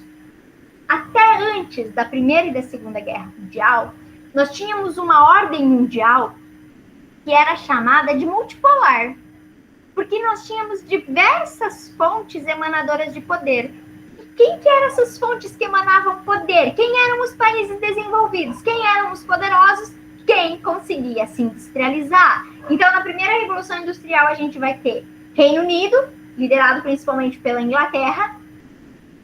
até antes da Primeira e da Segunda Guerra Mundial, nós tínhamos uma ordem mundial que era chamada de multipolar, porque nós tínhamos diversas fontes emanadoras de poder. Quem que eram essas fontes que emanavam poder? Quem eram os países desenvolvidos? Quem eram os poderosos? Quem conseguia se industrializar? Então, na primeira Revolução Industrial, a gente vai ter Reino Unido, liderado principalmente pela Inglaterra,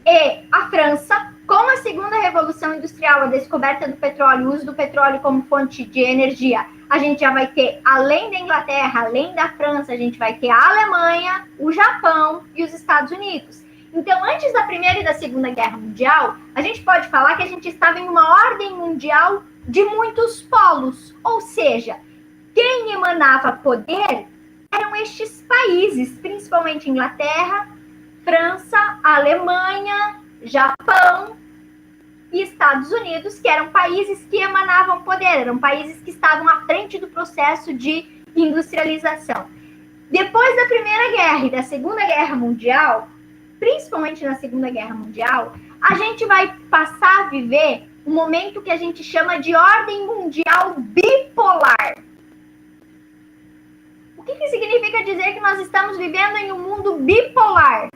e a França. Com a segunda Revolução Industrial, a descoberta do petróleo, o uso do petróleo como fonte de energia, a gente já vai ter, além da Inglaterra, além da França, a gente vai ter a Alemanha, o Japão e os Estados Unidos. Então, antes da Primeira e da Segunda Guerra Mundial, a gente pode falar que a gente estava em uma ordem mundial de muitos polos. Ou seja, quem emanava poder eram estes países, principalmente Inglaterra, França, Alemanha, Japão e Estados Unidos, que eram países que emanavam poder, eram países que estavam à frente do processo de industrialização. Depois da Primeira Guerra e da Segunda Guerra Mundial, principalmente na Segunda Guerra Mundial, a gente vai passar a viver um momento que a gente chama de ordem mundial bipolar. O que significa dizer que nós estamos vivendo em um mundo bipolar?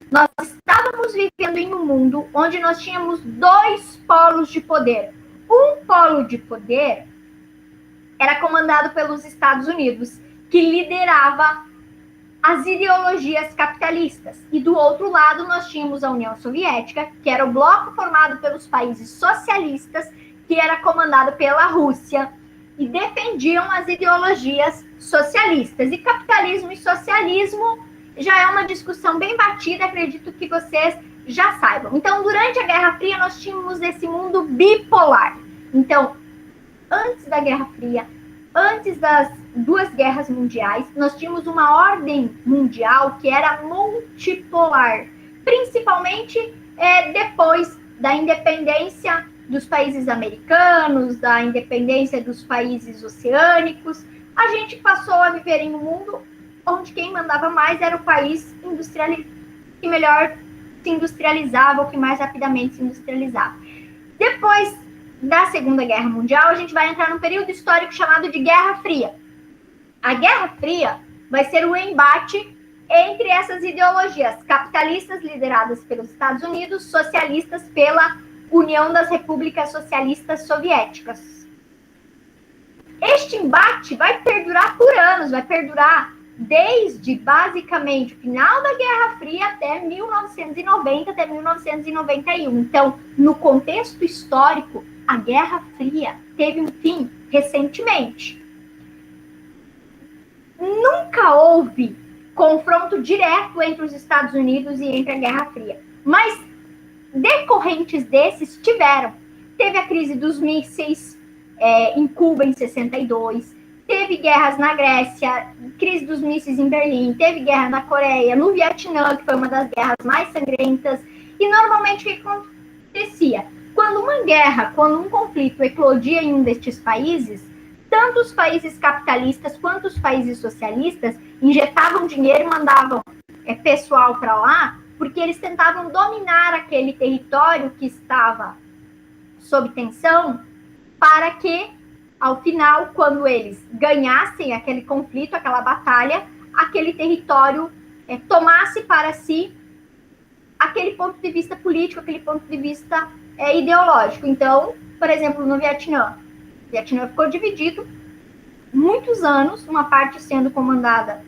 Nós estávamos vivendo em um mundo onde nós tínhamos dois polos de poder. Um polo de poder era comandado pelos Estados Unidos, que liderava as ideologias capitalistas. E do outro lado, nós tínhamos a União Soviética, que era o bloco formado pelos países socialistas, que era comandado pela Rússia, e defendiam as ideologias socialistas. E capitalismo e socialismo já é uma discussão bem batida, acredito que vocês já saibam. Então, durante a Guerra Fria, nós tínhamos esse mundo bipolar. Então, antes da Guerra Fria, antes das duas guerras mundiais, nós tínhamos uma ordem mundial que era multipolar, principalmente depois da independência dos países americanos, da independência dos países oceânicos. A gente passou a viver em um mundo onde quem mandava mais era o país que melhor se industrializava, ou que mais rapidamente se industrializava. Depois da Segunda Guerra Mundial, a gente vai entrar num período histórico chamado de Guerra Fria. A Guerra Fria vai ser o embate entre essas ideologias capitalistas lideradas pelos Estados Unidos, socialistas pela União das Repúblicas Socialistas Soviéticas. Este embate vai perdurar por anos, vai perdurar desde, basicamente, o final da Guerra Fria até 1990, até 1991. Então, no contexto histórico, a Guerra Fria teve um fim recentemente. Nunca houve confronto direto entre os Estados Unidos e entre a Guerra Fria, mas decorrentes desses tiveram. Teve a crise dos mísseis em Cuba em 62, teve guerras na Grécia, crise dos mísseis em Berlim, teve guerra na Coreia, no Vietnã, que foi uma das guerras mais sangrentas. E normalmente o que acontecia? Quando uma guerra, quando um conflito eclodia em um destes países, tanto os países capitalistas quanto os países socialistas injetavam dinheiro e mandavam pessoal para lá, porque eles tentavam dominar aquele território que estava sob tensão, para que, ao final, quando eles ganhassem aquele conflito, aquela batalha, aquele território tomasse para si aquele ponto de vista político, aquele ponto de vista ideológico. Então, por exemplo, no Vietnã, o Vietnã ficou dividido muitos anos, uma parte sendo comandada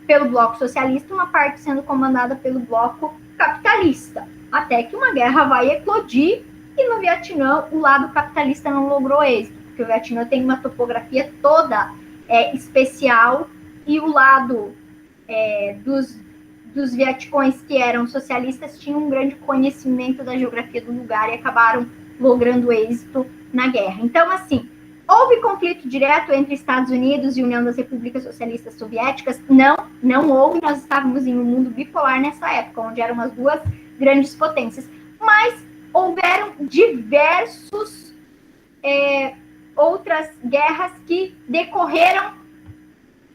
pelo bloco socialista, uma parte sendo comandada pelo bloco capitalista, até que uma guerra vai eclodir e no Vietnã o lado capitalista não logrou êxito, porque o Vietnã tem uma topografia toda especial e o lado dos vietcões que eram socialistas tinham um grande conhecimento da geografia do lugar e acabaram logrando êxito na guerra. Então, assim, houve conflito direto entre Estados Unidos e União das Repúblicas Socialistas Soviéticas? Não houve. Nós estávamos em um mundo bipolar nessa época, onde eram as duas grandes potências. Mas houveram diversos outras guerras que decorreram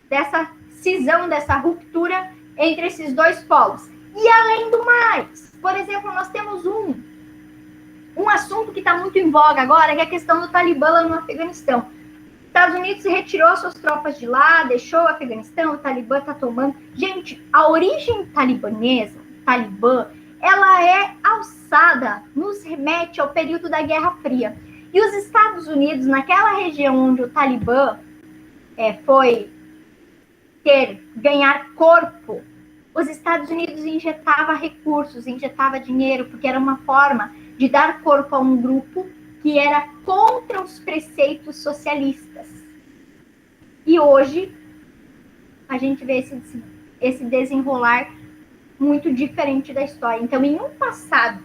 dessa cisão, dessa ruptura entre esses dois polos. E além do mais, por exemplo, nós temos um assunto que está muito em voga agora, que é a questão do Talibã lá no Afeganistão. Estados Unidos retirou suas tropas de lá, deixou o Afeganistão, o Talibã está tomando. Gente, a origem talibanesa, Talibã, ela é alçada, nos remete ao período da Guerra Fria. E os Estados Unidos, naquela região onde o Talibã foi ganhar corpo, os Estados Unidos injetava recursos, injetava dinheiro, porque era uma forma de dar corpo a um grupo que era contra os preceitos socialistas. E hoje a gente vê esse desenrolar muito diferente da história. Então, em um passado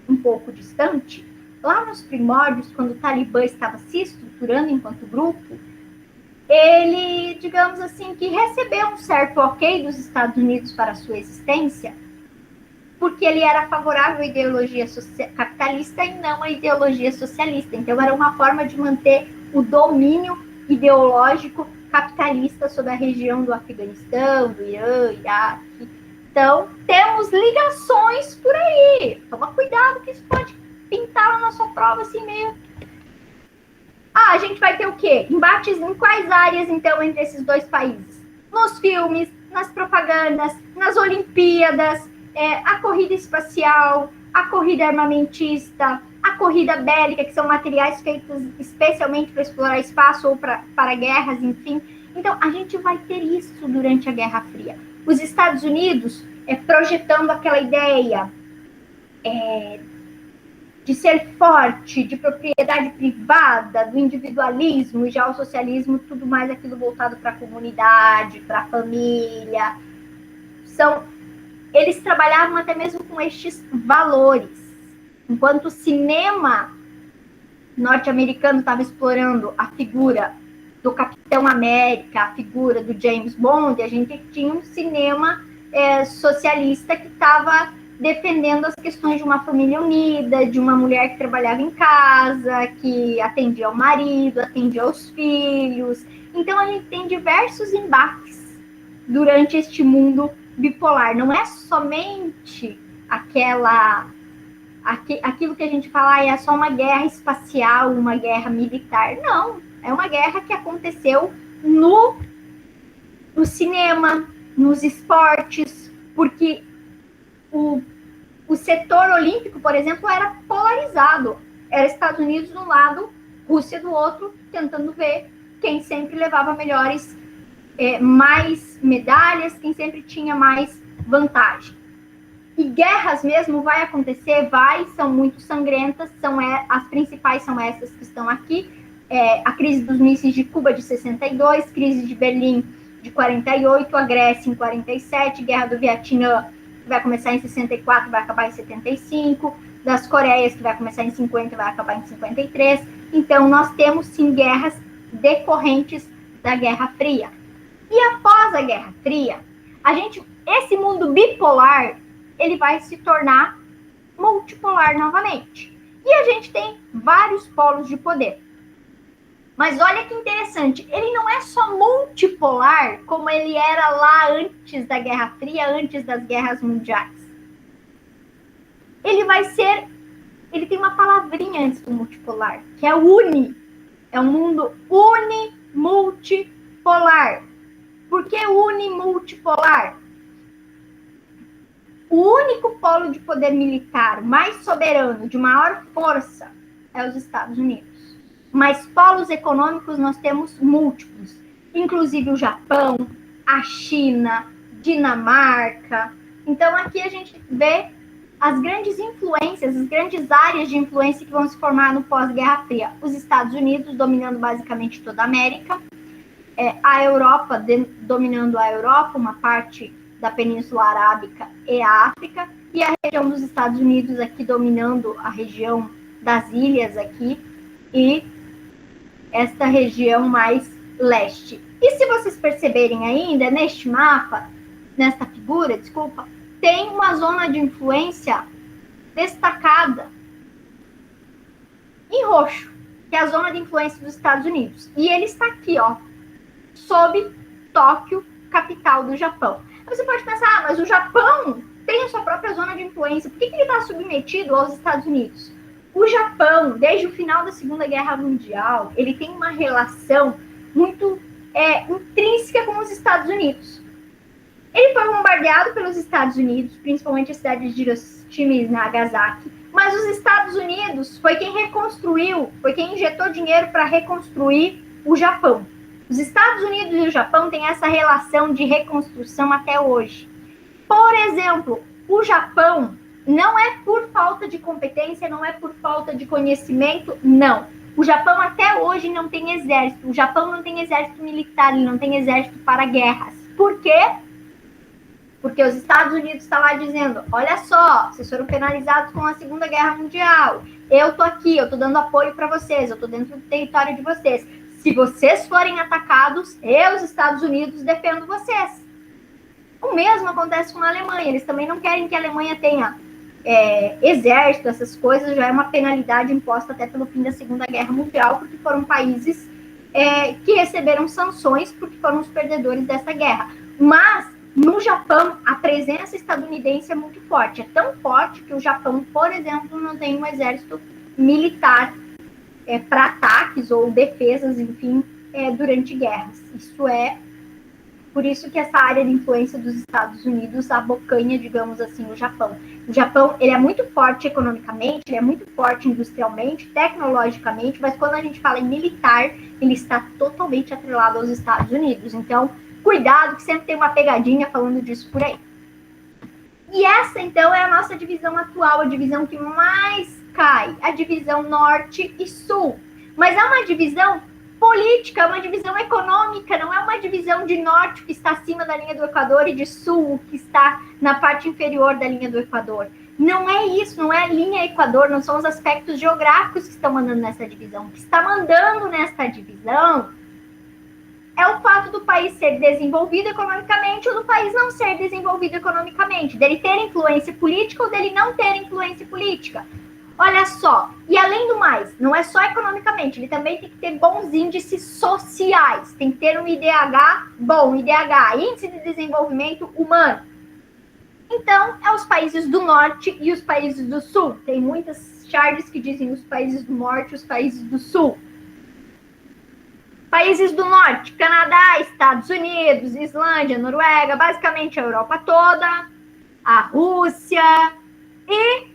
um pouco distante, lá nos primórdios, quando o Talibã estava se estruturando enquanto grupo, ele, digamos assim, que recebeu um certo ok dos Estados Unidos para a sua existência, porque ele era favorável à ideologia capitalista e não à ideologia socialista. Então, era uma forma de manter o domínio ideológico capitalista sobre a região do Afeganistão, do Irã, Iraque. Então, temos ligações por aí. Toma cuidado que isso pode pintar na sua prova assim meio... a gente vai ter o quê? Embates em quais áreas, então, entre esses dois países? Nos filmes, nas propagandas, nas Olimpíadas, a corrida espacial, a corrida armamentista, a corrida bélica, que são materiais feitos especialmente para explorar espaço ou para guerras, enfim. Então, a gente vai ter isso durante a Guerra Fria. Os Estados Unidos projetando aquela ideia de ser forte, de propriedade privada, do individualismo, e já o socialismo, tudo mais aquilo voltado para a comunidade, para a família. Eles trabalhavam até mesmo com estes valores. Enquanto o cinema norte-americano estava explorando a figura do Capitão América, a figura do James Bond, a gente tinha um cinema socialista que estava defendendo as questões de uma família unida, de uma mulher que trabalhava em casa, que atendia ao marido, atendia aos filhos. Então, a gente tem diversos embates durante este mundo bipolar. Não é somente aquilo que a gente fala, é só uma guerra espacial, uma guerra militar. Não, é uma guerra que aconteceu no cinema, nos esportes, porque o setor olímpico, por exemplo, era polarizado. Era Estados Unidos de um lado, Rússia do outro, tentando ver quem sempre levava mais medalhas, quem sempre tinha mais vantagem. E guerras mesmo vai acontecer, são muito sangrentas, as principais são essas que estão aqui. A crise dos mísseis de Cuba de 62, crise de Berlim de 48, a Grécia em 47, guerra do Vietnã, que vai começar em 64, vai acabar em 75, das Coreias, que vai começar em 50, vai acabar em 53. Então, nós temos, sim, guerras decorrentes da Guerra Fria. E após a Guerra Fria, esse mundo bipolar, ele vai se tornar multipolar novamente. E a gente tem vários polos de poder. Mas olha que interessante, ele não é só multipolar como ele era lá antes da Guerra Fria, antes das guerras mundiais. Ele tem uma palavrinha antes do multipolar, que é uni. É um mundo unimultipolar. Por que unimultipolar? O único polo de poder militar mais soberano, de maior força, é os Estados Unidos. Mas polos econômicos nós temos múltiplos, inclusive o Japão, a China, Dinamarca. Então, aqui a gente vê as grandes influências, as grandes áreas de influência que vão se formar no pós-Guerra Fria. Os Estados Unidos dominando basicamente toda a América, a Europa dominando a Europa, uma parte da Península Arábica e a África, e a região dos Estados Unidos aqui dominando a região das ilhas aqui, e esta região mais leste. E se vocês perceberem ainda, neste mapa, nesta figura, desculpa, tem uma zona de influência destacada em roxo, que é a zona de influência dos Estados Unidos. E ele está aqui, ó, sob Tóquio, capital do Japão. Você pode pensar, mas o Japão tem a sua própria zona de influência, por que ele está submetido aos Estados Unidos? O Japão, desde o final da Segunda Guerra Mundial, ele tem uma relação muito intrínseca com os Estados Unidos. Ele foi bombardeado pelos Estados Unidos, principalmente as cidades de Hiroshima e Nagasaki, mas os Estados Unidos foi quem reconstruiu, foi quem injetou dinheiro para reconstruir o Japão. Os Estados Unidos e o Japão têm essa relação de reconstrução até hoje. Por exemplo, o Japão não é por falta de competência, não é por falta de conhecimento, não. O Japão até hoje não tem exército. O Japão não tem exército militar, ele não tem exército para guerras. Por quê? Porque os Estados Unidos estão lá dizendo, olha só, vocês foram penalizados com a Segunda Guerra Mundial. Eu tô aqui, eu tô dando apoio para vocês, eu tô dentro do território de vocês. Se vocês forem atacados, eu, os Estados Unidos, defendo vocês. O mesmo acontece com a Alemanha. Eles também não querem que a Alemanha tenha exército, essas coisas. Já é uma penalidade imposta até pelo fim da Segunda Guerra Mundial, porque foram países que receberam sanções porque foram os perdedores dessa guerra. Mas no Japão, a presença estadunidense é muito forte. É tão forte que o Japão, por exemplo, não tem um exército militar para ataques ou defesas, enfim, durante guerras. Isso por isso que essa área de influência dos Estados Unidos abocanha, digamos assim, o Japão. O Japão, ele é muito forte economicamente, ele é muito forte industrialmente, tecnologicamente, mas quando a gente fala em militar, ele está totalmente atrelado aos Estados Unidos. Então, cuidado, que sempre tem uma pegadinha falando disso por aí. E essa, então, é a nossa divisão atual, a divisão que mais cai, a divisão norte e sul. Mas é uma divisão política, é uma divisão econômica, não é uma divisão de norte que está acima da linha do Equador e de sul que está na parte inferior da linha do Equador. Não é isso, não é a linha Equador, não são os aspectos geográficos que estão mandando nessa divisão. O que está mandando nessa divisão é o fato do país ser desenvolvido economicamente ou do país não ser desenvolvido economicamente, dele ter influência política ou dele não ter influência política. Olha só, e além do mais, não é só economicamente, ele também tem que ter bons índices sociais, tem que ter um IDH bom, IDH, Índice de Desenvolvimento Humano. Então, é os países do norte e os países do sul. Tem muitas charges que dizem os países do norte e os países do sul. Países do norte, Canadá, Estados Unidos, Islândia, Noruega, basicamente a Europa toda, a Rússia e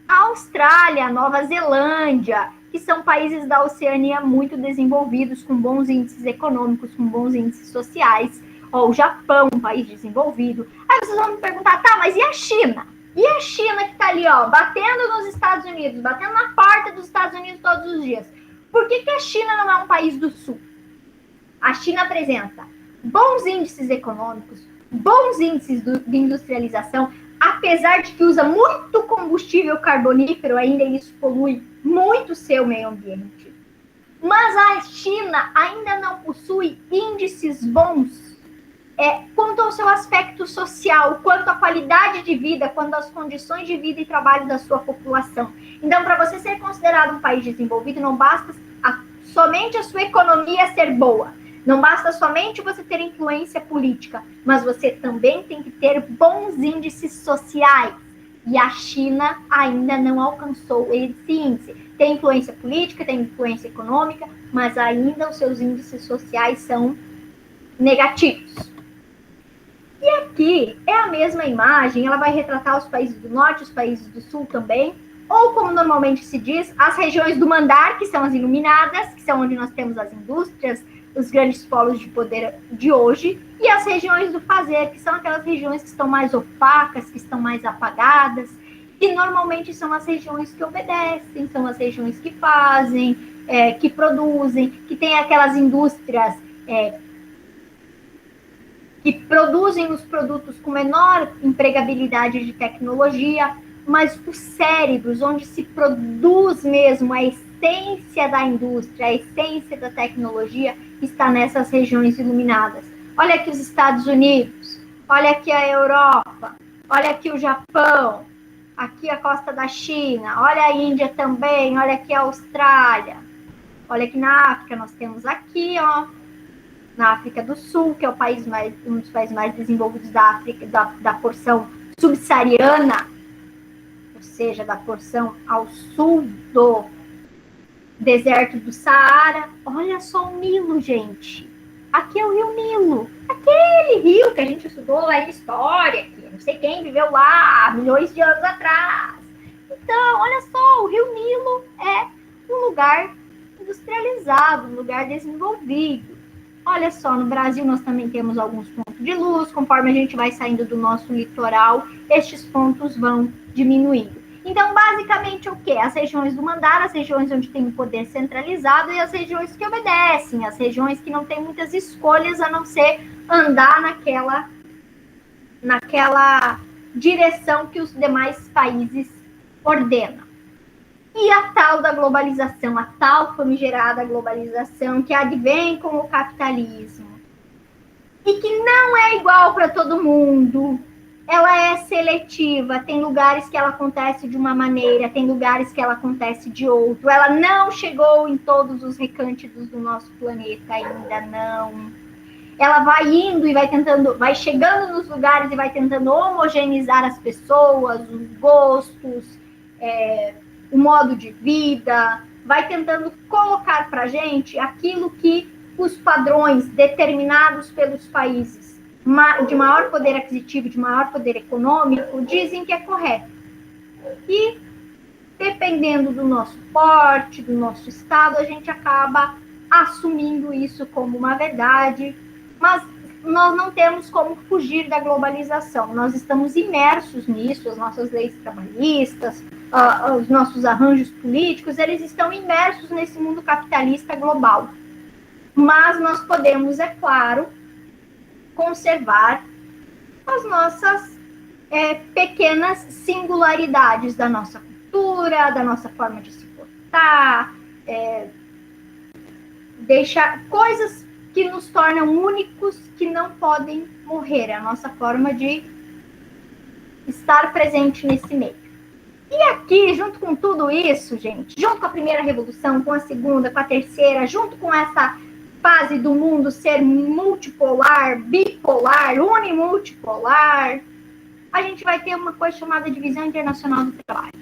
a Austrália, a Nova Zelândia, que são países da Oceania muito desenvolvidos, com bons índices econômicos, com bons índices sociais. Ó, o Japão, um país desenvolvido. Aí vocês vão me perguntar, tá, mas e a China? E a China que tá ali, ó, batendo nos Estados Unidos, batendo na porta dos Estados Unidos todos os dias? Por que a China não é um país do sul? A China apresenta bons índices econômicos, bons índices de industrialização, apesar de que usa muito combustível carbonífero, ainda isso polui muito seu meio ambiente. Mas a China ainda não possui índices bons quanto ao seu aspecto social, quanto à qualidade de vida, quanto às condições de vida e trabalho da sua população. Então, para você ser considerado um país desenvolvido, não basta somente a sua economia ser boa, não basta somente você ter influência política, mas você também tem que ter bons índices sociais. E a China ainda não alcançou esse índice. Tem influência política, tem influência econômica, mas ainda os seus índices sociais são negativos. E aqui é a mesma imagem, ela vai retratar os países do norte, os países do sul também, ou como normalmente se diz, as regiões do Mandar, que são as iluminadas, que são onde nós temos as indústrias, os grandes polos de poder de hoje, e as regiões do fazer, que são aquelas regiões que estão mais opacas, que estão mais apagadas, e normalmente são as regiões que obedecem, são as regiões que fazem, que produzem, que têm aquelas indústrias que produzem os produtos com menor empregabilidade de tecnologia, mas os cérebros, onde se produz mesmo a essência da indústria, a essência da tecnologia, está nessas regiões iluminadas. Olha aqui os Estados Unidos, olha aqui a Europa, olha aqui o Japão, aqui a costa da China, olha a Índia também, olha aqui a Austrália, olha aqui na África, nós temos aqui, ó, na África do Sul, que é um dos países mais desenvolvidos da África, da porção subsaariana, ou seja, da porção ao sul do deserto do Saara. Olha só o Nilo, gente. Aqui é o Rio Nilo. Aquele rio que a gente estudou lá em história, que não sei quem viveu lá milhões de anos atrás. Então, olha só, o Rio Nilo é um lugar industrializado, um lugar desenvolvido. Olha só, no Brasil nós também temos alguns pontos de luz, conforme a gente vai saindo do nosso litoral, estes pontos vão diminuindo. Então, basicamente, o quê? As regiões do mandar, as regiões onde tem o poder centralizado e as regiões que obedecem, as regiões que não têm muitas escolhas a não ser andar naquela direção que os demais países ordenam. E a tal da globalização, a tal famigerada globalização que advém com o capitalismo e que não é igual para todo mundo. Ela é seletiva, tem lugares que ela acontece de uma maneira, tem lugares que ela acontece de outro. Ela não chegou em todos os recântitos do nosso planeta ainda, não. Ela vai indo e vai chegando nos lugares e vai tentando homogeneizar as pessoas, os gostos, o modo de vida, vai tentando colocar para a gente aquilo que os padrões determinados pelos países de maior poder aquisitivo, de maior poder econômico, dizem que é correto. E, dependendo do nosso porte, do nosso estado, a gente acaba assumindo isso como uma verdade, mas nós não temos como fugir da globalização. Nós estamos imersos nisso, as nossas leis trabalhistas, os nossos arranjos políticos, eles estão imersos nesse mundo capitalista global. Mas nós podemos, é claro, conservar as nossas pequenas singularidades da nossa cultura, da nossa forma de se portar, deixar coisas que nos tornam únicos, que não podem morrer. É a nossa forma de estar presente nesse meio. E aqui, junto com tudo isso, gente, junto com a primeira revolução, com a segunda, com a terceira, junto com essa fase do mundo ser multipolar, bipolar, unimultipolar, a gente vai ter uma coisa chamada Divisão Internacional do Trabalho.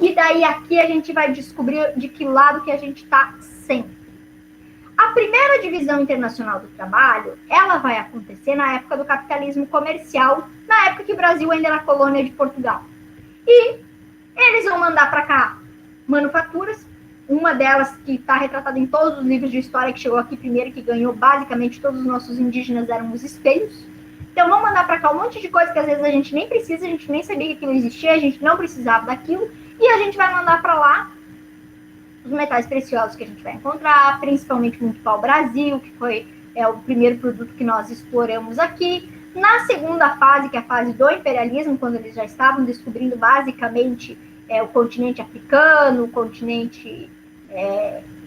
E daí aqui a gente vai descobrir de que lado que a gente está sempre. A primeira Divisão Internacional do Trabalho, ela vai acontecer na época do capitalismo comercial, na época que o Brasil ainda era colônia de Portugal. E eles vão mandar para cá manufaturas, uma delas que está retratada em todos os livros de história, que chegou aqui primeiro, que ganhou basicamente todos os nossos indígenas eram os espelhos. Então vão mandar para cá um monte de coisa que às vezes a gente nem precisa, a gente nem sabia que aquilo existia, a gente não precisava daquilo, e a gente vai mandar para lá os metais preciosos que a gente vai encontrar, principalmente muito pau-brasil, que foi o primeiro produto que nós exploramos aqui. Na segunda fase, que é a fase do imperialismo, quando eles já estavam descobrindo basicamente o continente africano, o continente...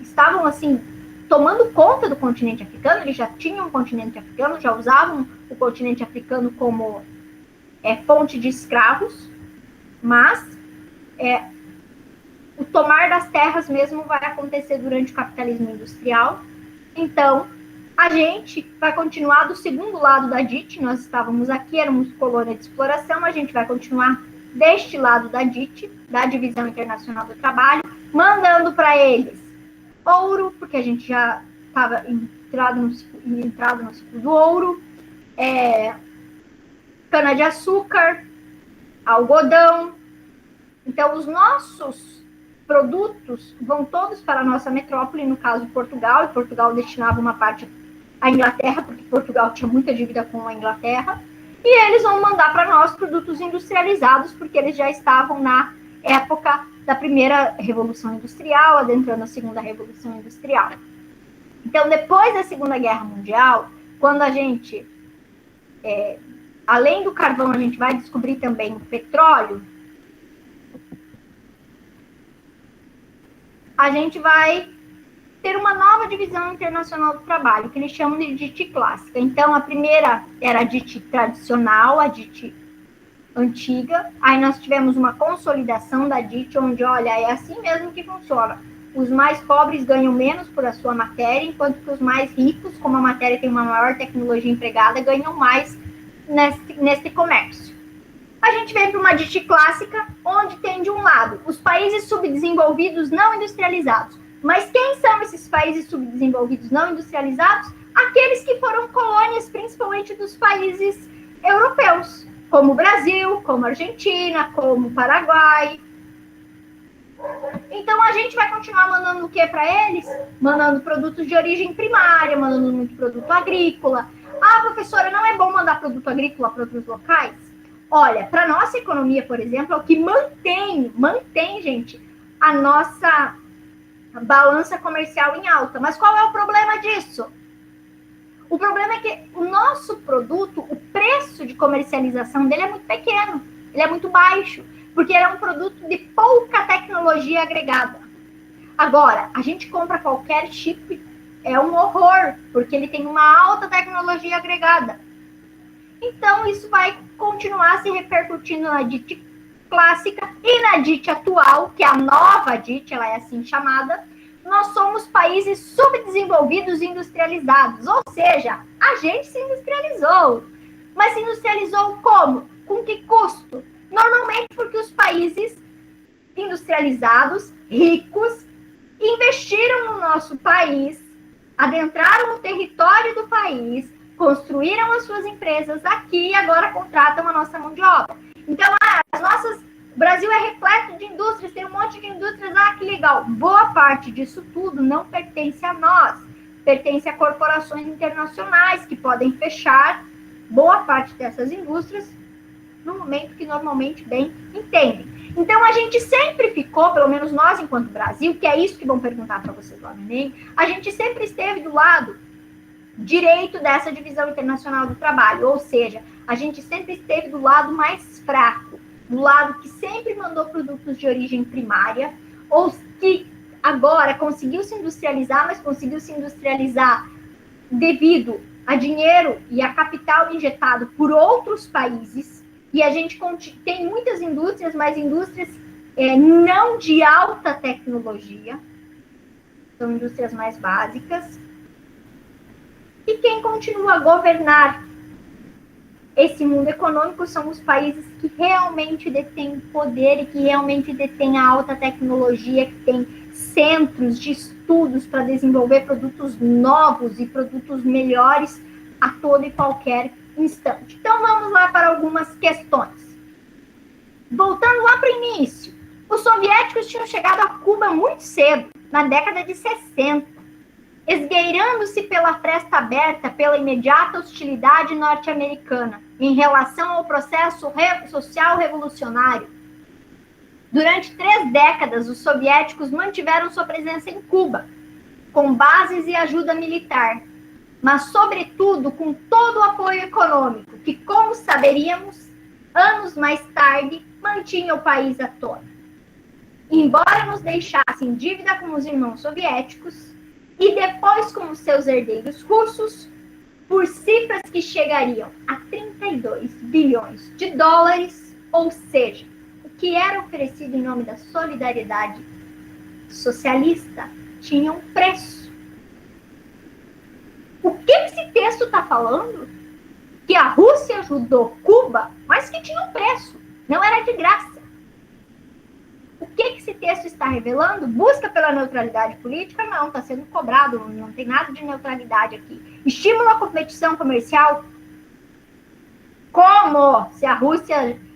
estavam, assim, tomando conta do continente africano, eles já tinham o continente africano, já usavam o continente africano como fonte de escravos, mas o tomar das terras mesmo vai acontecer durante o capitalismo industrial. Então, a gente vai continuar do segundo lado da DIT, nós estávamos aqui, éramos colônia de exploração, a gente vai continuar deste lado da DIT, da Divisão Internacional do Trabalho, mandando para eles ouro, porque a gente já estava entrado no ciclo do ouro, cana-de-açúcar, algodão. Então, os nossos produtos vão todos para a nossa metrópole, no caso Portugal, e Portugal destinava uma parte à Inglaterra, porque Portugal tinha muita dívida com a Inglaterra, e eles vão mandar para nós produtos industrializados, porque eles já estavam na época da primeira Revolução Industrial, adentrando a segunda Revolução Industrial. Então, depois da Segunda Guerra Mundial, quando a gente, além do carvão, a gente vai descobrir também o petróleo, a gente vai ter uma nova divisão internacional do trabalho, que eles chamam de DIT clássica. Então, a primeira era a DIT tradicional, a DIT antiga. Aí nós tivemos uma consolidação da DIT, onde, olha, é assim mesmo que funciona. Os mais pobres ganham menos por a sua matéria, enquanto que os mais ricos, como a matéria tem uma maior tecnologia empregada, ganham mais nesse comércio. A gente vem para uma DIT clássica, onde tem, de um lado, os países subdesenvolvidos não industrializados. Mas quem são esses países subdesenvolvidos não industrializados? Aqueles que foram colônias, principalmente dos países europeus, como o Brasil, como a Argentina, como o Paraguai. Então, a gente vai continuar mandando o que para eles? Mandando produtos de origem primária, mandando muito produto agrícola. Ah, professora, não é bom mandar produto agrícola para outros locais? Olha, para a nossa economia, por exemplo, é o que mantém, gente, a nossa balança comercial em alta. Mas qual é o problema disso? O problema é que o nosso produto, o preço de comercialização dele é muito pequeno, ele é muito baixo, porque ele é um produto de pouca tecnologia agregada. Agora, a gente compra qualquer chip, é um horror, porque ele tem uma alta tecnologia agregada. Então, isso vai continuar se repercutindo na DIT clássica e na DIT atual, que é a nova DIT, ela é assim chamada. Nós somos países subdesenvolvidos e industrializados, ou seja, a gente se industrializou. Mas se industrializou como? Com que custo? Normalmente porque os países industrializados, ricos, investiram no nosso país, adentraram o território do país, construíram as suas empresas aqui e agora contratam a nossa mão de obra. Então, o Brasil é repleto de indústrias, tem um monte de indústrias, que legal. Boa parte disso tudo não pertence a nós, pertence a corporações internacionais que podem fechar boa parte dessas indústrias no momento que normalmente bem entendem. Então, a gente sempre ficou, pelo menos nós enquanto Brasil, que é isso que vão perguntar para vocês lá no Enem, a gente sempre esteve do lado direito dessa divisão internacional do trabalho, ou seja, a gente sempre esteve do lado mais fraco, do lado que sempre mandou produtos de origem primária, ou que agora conseguiu se industrializar, mas conseguiu se industrializar devido a dinheiro e a capital injetado por outros países, e a gente tem muitas indústrias, mas indústrias não de alta tecnologia, são indústrias mais básicas. E quem continua a governar esse mundo econômico são os países que realmente detêm poder e que realmente detêm a alta tecnologia, que tem centros de estudos para desenvolver produtos novos e produtos melhores a todo e qualquer instante. Então, vamos lá para algumas questões. Voltando lá para o início, os soviéticos tinham chegado a Cuba muito cedo, na década de 60. Esgueirando-se pela fresta aberta pela imediata hostilidade norte-americana em relação ao processo social revolucionário. Durante 3 décadas, os soviéticos mantiveram sua presença em Cuba, com bases e ajuda militar, mas, sobretudo, com todo o apoio econômico, que, como saberíamos, anos mais tarde, mantinha o país à tona. Embora nos deixassem dívida com os irmãos soviéticos, e depois com os seus herdeiros russos, por cifras que chegariam a 32 bilhões de dólares, ou seja, o que era oferecido em nome da solidariedade socialista tinha um preço. O que esse texto está falando? Que a Rússia ajudou Cuba, mas que tinha um preço, não era de graça. O que esse texto está revelando? Busca pela neutralidade política? Não, está sendo cobrado, não tem nada de neutralidade aqui. Estímulo à competição comercial? Como?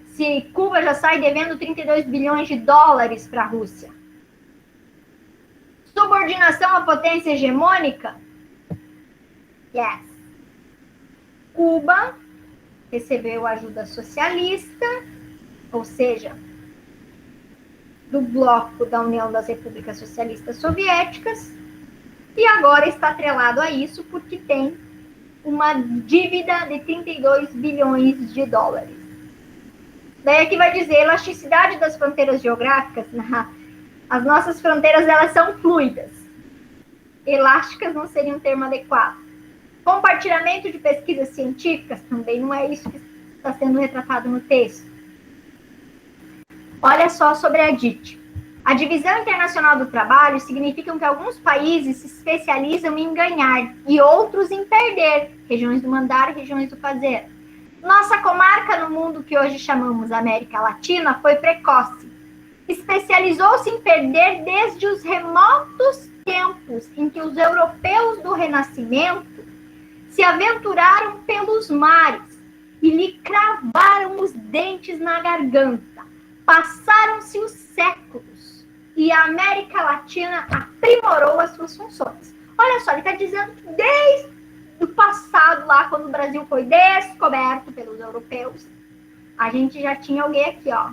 Se Cuba já sai devendo 32 bilhões de dólares para a Rússia. Subordinação à potência hegemônica? Yes. Cuba recebeu ajuda socialista, ou seja, do bloco da União das Repúblicas Socialistas Soviéticas, e agora está atrelado a isso porque tem uma dívida de 32 bilhões de dólares. Daí aqui vai dizer, elasticidade das fronteiras geográficas, as nossas fronteiras elas são fluidas. Elásticas não seria um termo adequado. Compartilhamento de pesquisas científicas também não é isso que está sendo retratado no texto. Olha só sobre a DIT. A Divisão Internacional do Trabalho significa que alguns países se especializam em ganhar e outros em perder, regiões do mandar e regiões do fazer. Nossa comarca no mundo que hoje chamamos América Latina foi precoce. Especializou-se em perder desde os remotos tempos em que os europeus do Renascimento se aventuraram pelos mares e lhe cravaram os dentes na garganta. Passaram-se os séculos e a América Latina aprimorou as suas funções. Olha só, ele está dizendo que desde o passado, lá quando o Brasil foi descoberto pelos europeus, a gente já tinha alguém aqui, ó,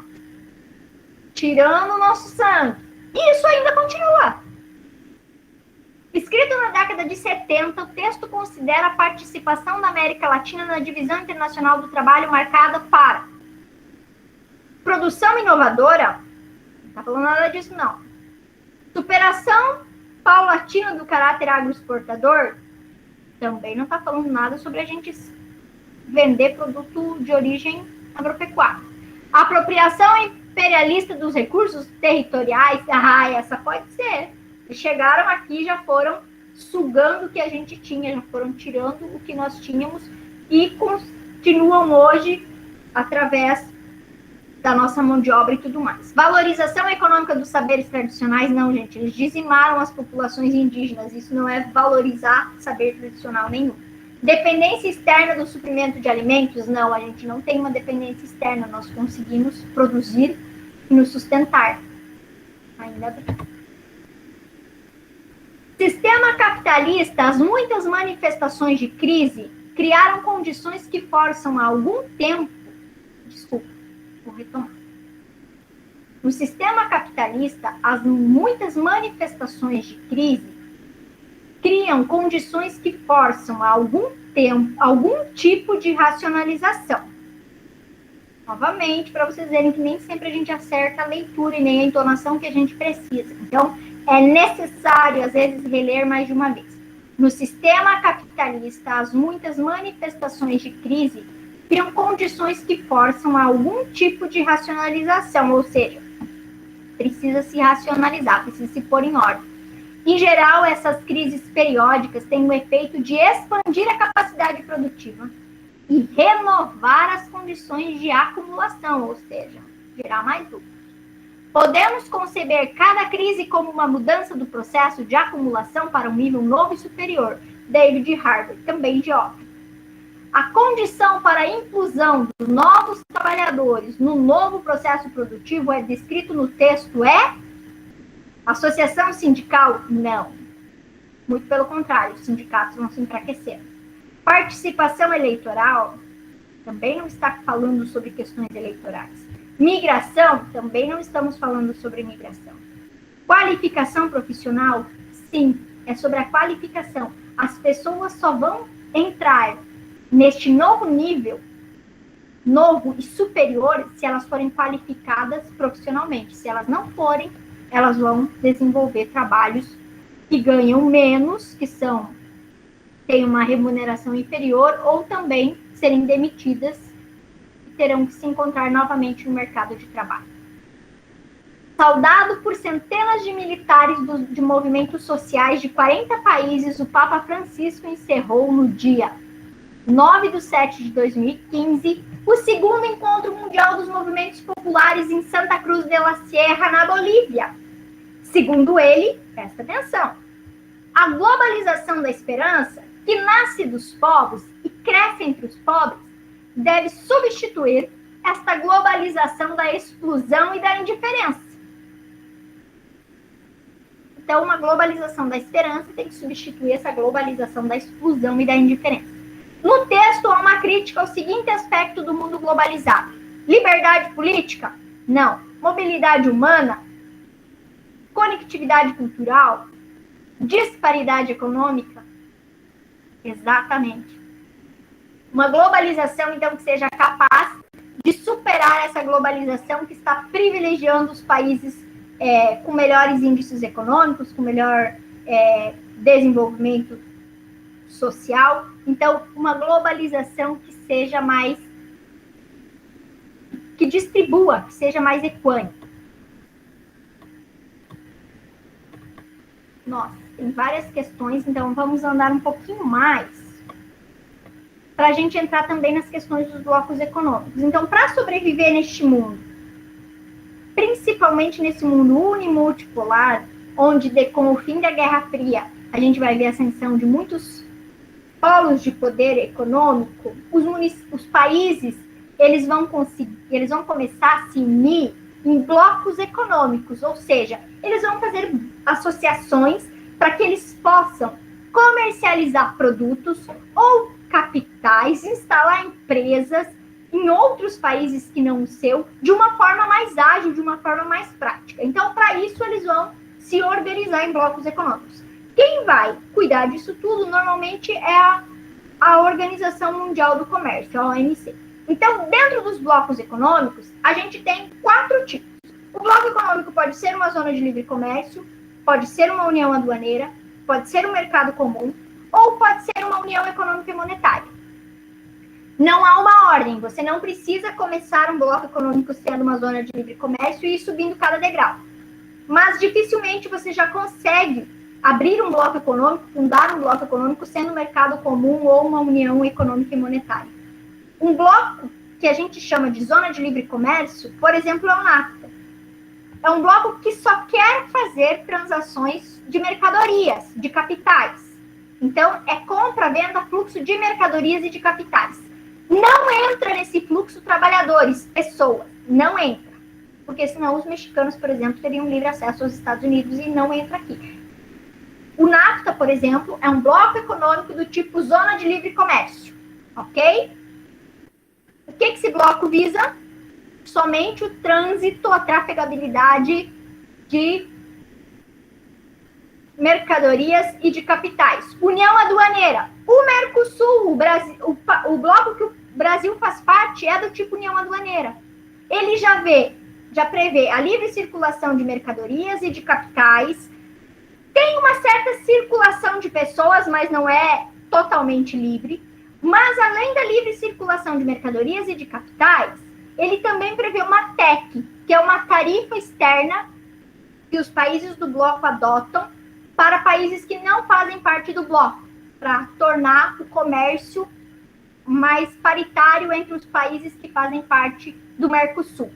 tirando o nosso sangue. E isso ainda continua. Escrito na década de 70, o texto considera a participação da América Latina na Divisão Internacional do Trabalho marcada para produção inovadora, não está falando nada disso não, superação paulatina do caráter agroexportador, também não está falando nada sobre a gente vender produto de origem agropecuária. Apropriação imperialista dos recursos territoriais, essa pode ser. Eles chegaram aqui e já foram sugando o que a gente tinha, já foram tirando o que nós tínhamos e continuam hoje através da nossa mão de obra e tudo mais. Valorização econômica dos saberes tradicionais, não, gente. Eles dizimaram as populações indígenas. Isso não é valorizar saber tradicional nenhum. Dependência externa do suprimento de alimentos, não. A gente não tem uma dependência externa. Nós conseguimos produzir e nos sustentar. Ainda bem. Sistema capitalista, as muitas manifestações de crise criaram condições que forçam há algum tempo, vou retomar. No sistema capitalista, as muitas manifestações de crise criam condições que forçam há algum tempo algum tipo de racionalização. Novamente, para vocês verem que nem sempre a gente acerta a leitura e nem a entonação que a gente precisa. Então, é necessário, às vezes, reler mais de uma vez. No sistema capitalista, as muitas manifestações de crise criam condições que forçam a algum tipo de racionalização, ou seja, precisa se racionalizar, precisa se pôr em ordem. Em geral, essas crises periódicas têm o efeito de expandir a capacidade produtiva e renovar as condições de acumulação, ou seja, gerar mais lucro. Podemos conceber cada crise como uma mudança do processo de acumulação para um nível novo e superior. David Harvey, também de óbvio. A condição para a inclusão dos novos trabalhadores no novo processo produtivo é descrito no texto associação sindical? Não. Muito pelo contrário, os sindicatos vão se enfraquecer. Participação eleitoral? Também não está falando sobre questões eleitorais. Migração? Também não estamos falando sobre migração. Qualificação profissional? Sim, é sobre a qualificação. As pessoas só vão entrar neste novo nível, novo e superior, se elas forem qualificadas profissionalmente. Se elas não forem, elas vão desenvolver trabalhos que ganham menos, que têm uma remuneração inferior, ou também serem demitidas e terão que se encontrar novamente no mercado de trabalho. Saudado por centenas de militares de movimentos sociais de 40 países, o Papa Francisco encerrou no dia 9/7/2015, o segundo encontro mundial dos movimentos populares em Santa Cruz de la Sierra, na Bolívia. Segundo ele, presta atenção, a globalização da esperança, que nasce dos povos e cresce entre os pobres, deve substituir esta globalização da exclusão e da indiferença. Então, uma globalização da esperança tem que substituir essa globalização da exclusão e da indiferença. No texto, há uma crítica ao seguinte aspecto do mundo globalizado: liberdade política? Não. Mobilidade humana? Conectividade cultural? Disparidade econômica? Exatamente. Uma globalização, então, que seja capaz de superar essa globalização que está privilegiando os países com melhores índices econômicos, com melhor desenvolvimento social. Então, uma globalização que seja mais, que distribua, que seja mais equânime. Nossa, tem várias questões, então vamos andar um pouquinho mais para a gente entrar também nas questões dos blocos econômicos. Então, para sobreviver neste mundo, principalmente nesse mundo unimultipolar, onde com o fim da Guerra Fria a gente vai ver a ascensão de muitos polos de poder econômico, os países eles vão começar a se unir em blocos econômicos, ou seja, eles vão fazer associações para que eles possam comercializar produtos ou capitais, instalar empresas em outros países que não o seu, de uma forma mais ágil, de uma forma mais prática. Então, para isso, eles vão se organizar em blocos econômicos. Quem vai cuidar disso tudo, normalmente, é a Organização Mundial do Comércio, a OMC. Então, dentro dos blocos econômicos, a gente tem 4 tipos. O bloco econômico pode ser uma zona de livre comércio, pode ser uma união aduaneira, pode ser um mercado comum, ou pode ser uma união econômica e monetária. Não há uma ordem, você não precisa começar um bloco econômico sendo uma zona de livre comércio e ir subindo cada degrau. Mas dificilmente você já consegue abrir um bloco econômico, fundar um bloco econômico sendo um mercado comum ou uma união econômica e monetária. Um bloco que a gente chama de zona de livre comércio, por exemplo, é o NAFTA. É um bloco que só quer fazer transações de mercadorias, de capitais. Então, é compra, venda, fluxo de mercadorias e de capitais. Não entra nesse fluxo trabalhadores, pessoas. Não entra. Porque senão os mexicanos, por exemplo, teriam livre acesso aos Estados Unidos e não entra aqui. O NAFTA, por exemplo, é um bloco econômico do tipo zona de livre comércio. Ok? O que esse bloco visa? Somente o trânsito, a trafegabilidade de mercadorias e de capitais. União aduaneira. O Mercosul, o bloco que o Brasil faz parte é do tipo união aduaneira. Ele já prevê a livre circulação de mercadorias e de capitais. Tem uma certa circulação de pessoas, mas não é totalmente livre. Mas, além da livre circulação de mercadorias e de capitais, ele também prevê uma TEC, que é uma tarifa externa que os países do bloco adotam para países que não fazem parte do bloco, para tornar o comércio mais paritário entre os países que fazem parte do Mercosul.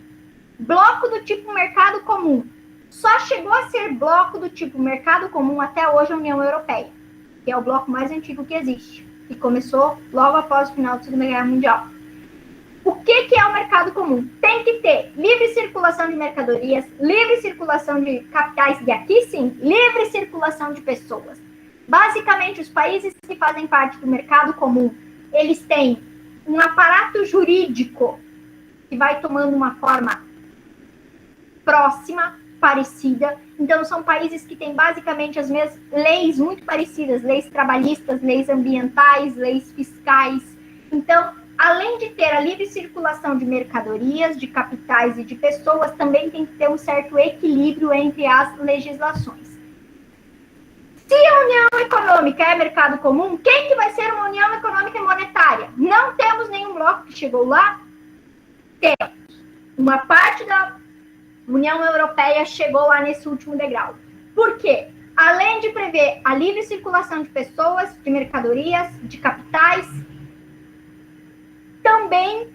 Bloco do tipo mercado comum. Só chegou a ser bloco do tipo mercado comum até hoje a União Europeia, que é o bloco mais antigo que existe, que começou logo após o final da Segunda Guerra Mundial. O que é o mercado comum? Tem que ter livre circulação de mercadorias, livre circulação de capitais, e aqui sim, livre circulação de pessoas. Basicamente, os países que fazem parte do mercado comum, eles têm um aparato jurídico que vai tomando uma forma próxima, parecida. Então, são países que têm basicamente as mesmas leis muito parecidas, leis trabalhistas, leis ambientais, leis fiscais. Então, além de ter a livre circulação de mercadorias, de capitais e de pessoas, também tem que ter um certo equilíbrio entre as legislações. Se a União Econômica é mercado comum, quem que vai ser uma União Econômica e Monetária? Não temos nenhum bloco que chegou lá? Temos. Uma parte da União Europeia chegou lá nesse último degrau. Por quê? Além de prever a livre circulação de pessoas, de mercadorias, de capitais, também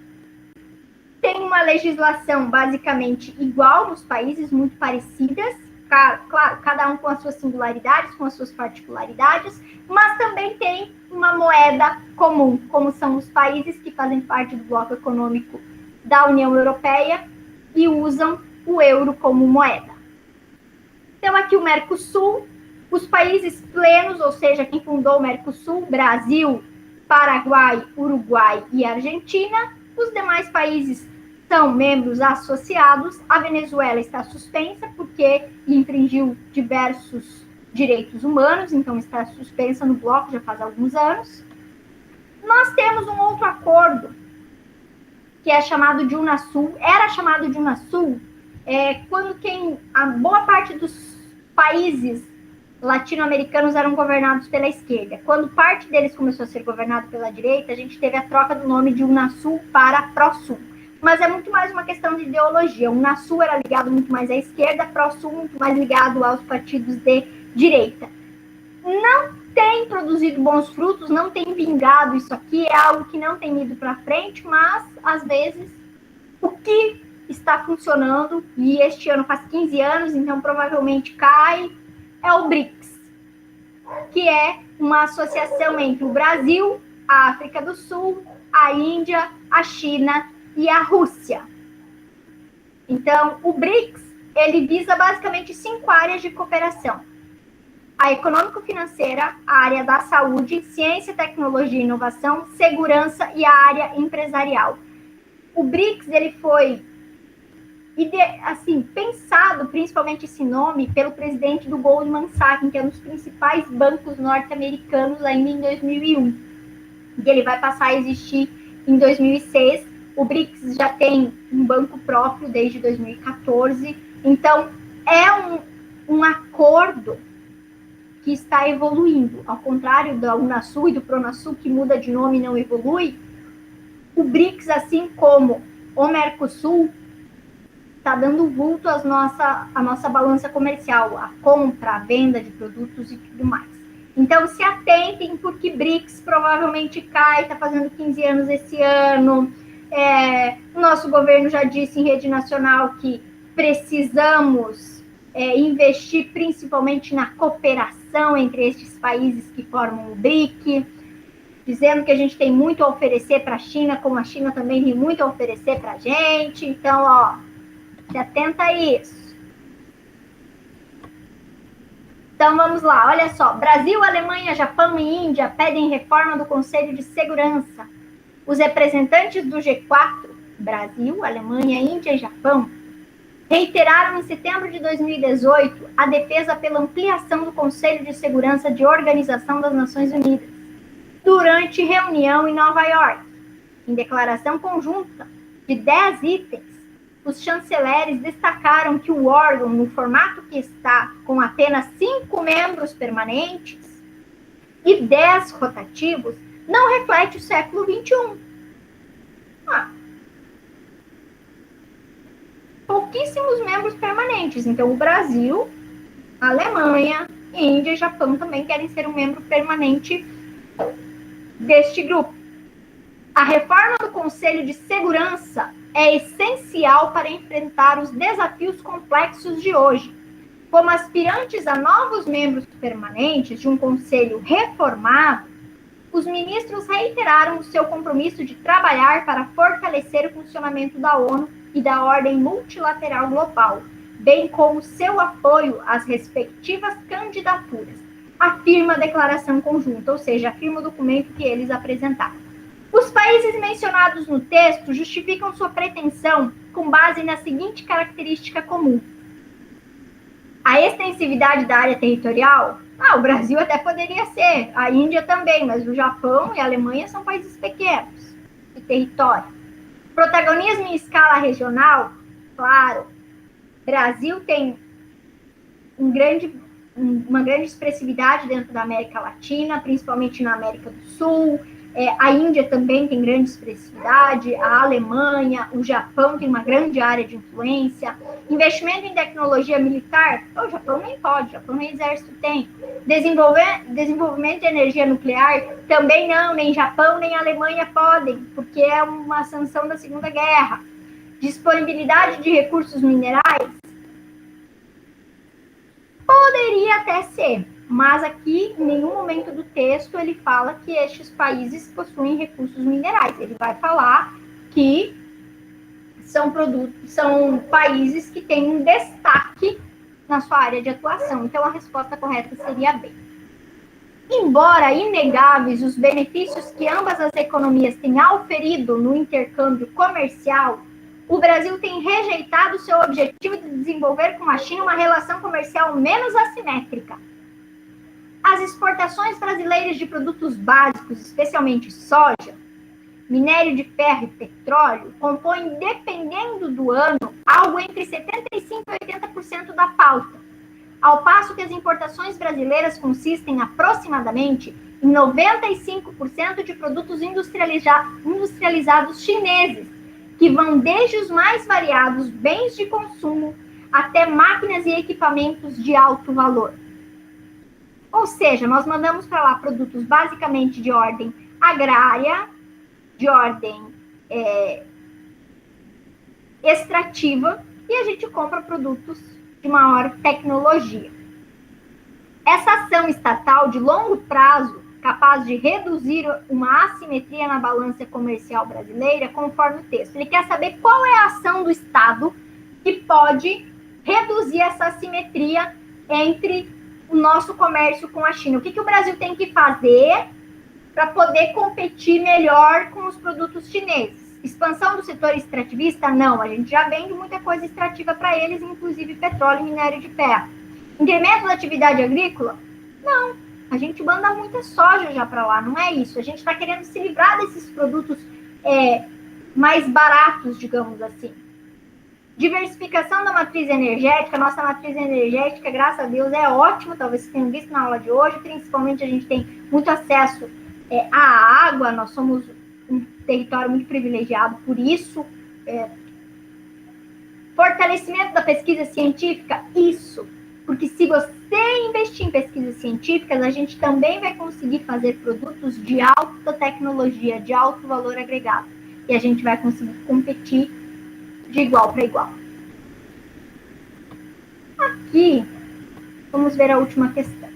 tem uma legislação basicamente igual nos países, muito parecidas, claro, cada um com as suas singularidades, com as suas particularidades, mas também tem uma moeda comum, como são os países que fazem parte do bloco econômico da União Europeia e usam o euro como moeda. Então, aqui o Mercosul, os países plenos, ou seja, quem fundou o Mercosul, Brasil, Paraguai, Uruguai e Argentina. Os demais países são membros associados. A Venezuela está suspensa porque infringiu diversos direitos humanos, então está suspensa no bloco já faz alguns anos. Nós temos um outro acordo que é chamado de Unasul. Era chamado de Unasul quando a boa parte dos países latino-americanos eram governados pela esquerda. Quando parte deles começou a ser governado pela direita, a gente teve a troca do nome de Unasul para Prosul. Mas é muito mais uma questão de ideologia. O Unasul era ligado muito mais à esquerda, Prosul muito mais ligado aos partidos de direita. Não tem produzido bons frutos, não tem vingado isso aqui, é algo que não tem ido para frente, mas, às vezes, o que está funcionando, e este ano faz 15 anos, então provavelmente cai, é o BRICS, que é uma associação entre o Brasil, a África do Sul, a Índia, a China e a Rússia. Então, o BRICS, ele visa basicamente 5 áreas de cooperação. A econômico-financeira, a área da saúde, ciência, tecnologia e inovação, segurança e a área empresarial. O BRICS, ele foi pensado, principalmente esse nome, pelo presidente do Goldman Sachs, que é um dos principais bancos norte-americanos ainda em 2001. E ele vai passar a existir em 2006. O BRICS já tem um banco próprio desde 2014. Então, é um acordo que está evoluindo. Ao contrário da Unasul e do Pronasul, que muda de nome e não evolui, o BRICS, assim como o Mercosul, está dando vulto à nossa balança comercial, a compra, a venda de produtos e tudo mais. Então, se atentem, porque BRICS provavelmente cai, está fazendo 15 anos esse ano. O nosso governo já disse em rede nacional que precisamos investir principalmente na cooperação entre estes países que formam o BRIC, dizendo que a gente tem muito a oferecer para a China, como a China também tem muito a oferecer para a gente. Então, se atenta a isso. Então, vamos lá. Olha só. Brasil, Alemanha, Japão e Índia pedem reforma do Conselho de Segurança. Os representantes do G4, Brasil, Alemanha, Índia e Japão, reiteraram em setembro de 2018 a defesa pela ampliação do Conselho de Segurança de Organização das Nações Unidas, durante reunião em Nova York. Em declaração conjunta de 10 itens, os chanceleres destacaram que o órgão, no formato que está, com apenas 5 membros permanentes e 10 rotativos, não reflete o século XXI. Pouquíssimos membros permanentes. Então, o Brasil, a Alemanha, Índia e Japão também querem ser um membro permanente deste grupo. A reforma do Conselho de Segurança é essencial para enfrentar os desafios complexos de hoje. Como aspirantes a novos membros permanentes de um conselho reformado, os ministros reiteraram o seu compromisso de trabalhar para fortalecer o funcionamento da ONU e da ordem multilateral global, bem como seu apoio às respectivas candidaturas, afirma a declaração conjunta, ou seja, afirma o documento que eles apresentaram. Os países mencionados no texto justificam sua pretensão com base na seguinte característica comum: a extensividade da área territorial. O Brasil até poderia ser, a Índia também, mas o Japão e a Alemanha são países pequenos de território. Protagonismo em escala regional, claro. Brasil tem uma grande expressividade dentro da América Latina, principalmente na América do Sul. A Índia também tem grande expressividade, a Alemanha, o Japão tem uma grande área de influência. Investimento em tecnologia militar, o Japão nem pode, o Japão nem exército tem. Desenvolvimento de energia nuclear, também não, nem Japão nem Alemanha podem, porque é uma sanção da Segunda Guerra. Disponibilidade de recursos minerais, poderia até ser, mas aqui, em nenhum momento do texto, ele fala que estes países possuem recursos minerais. Ele vai falar que são países que têm um destaque na sua área de atuação. Então, a resposta correta seria B. Embora inegáveis os benefícios que ambas as economias têm auferido no intercâmbio comercial, o Brasil tem rejeitado seu objetivo de desenvolver com a China uma relação comercial menos assimétrica. As exportações brasileiras de produtos básicos, especialmente soja, minério de ferro e petróleo, compõem, dependendo do ano, algo entre 75% e 80% da pauta, ao passo que as importações brasileiras consistem aproximadamente em 95% de produtos industrializados chineses, que vão desde os mais variados bens de consumo até máquinas e equipamentos de alto valor. Ou seja, nós mandamos para lá produtos basicamente de ordem agrária, de ordem extrativa, e a gente compra produtos de maior tecnologia. Essa ação estatal de longo prazo, capaz de reduzir uma assimetria na balança comercial brasileira, conforme o texto. Ele quer saber qual é a ação do Estado que pode reduzir essa assimetria entre o nosso comércio com a China. O que o Brasil tem que fazer para poder competir melhor com os produtos chineses? Expansão do setor extrativista? Não, a gente já vende muita coisa extrativa para eles, inclusive petróleo e minério de ferro. Incremento da atividade agrícola? Não, a gente manda muita soja já para lá, não é isso. A gente está querendo se livrar desses produtos mais baratos, digamos assim. Diversificação da matriz energética. Nossa matriz energética, graças a Deus, é ótima, talvez vocês tenham visto na aula de hoje, principalmente a gente tem muito acesso à água, nós somos um território muito privilegiado por isso. Fortalecimento da pesquisa científica, isso, porque se você investir em pesquisas científicas, a gente também vai conseguir fazer produtos de alta tecnologia, de alto valor agregado, e a gente vai conseguir competir de igual para igual. Aqui, vamos ver a última questão.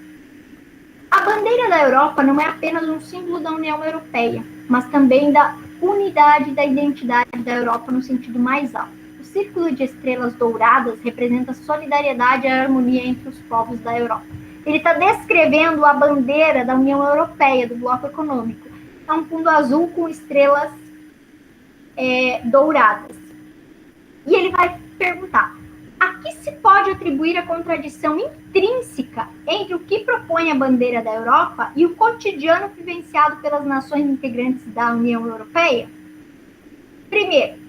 A bandeira da Europa não é apenas um símbolo da União Europeia, mas também da unidade da identidade da Europa no sentido mais alto. O círculo de estrelas douradas representa a solidariedade e a harmonia entre os povos da Europa. Ele está descrevendo a bandeira da União Europeia, do bloco econômico. É um fundo azul com estrelas douradas. E ele vai perguntar: a que se pode atribuir a contradição intrínseca entre o que propõe a bandeira da Europa e o cotidiano vivenciado pelas nações integrantes da União Europeia? Primeiro,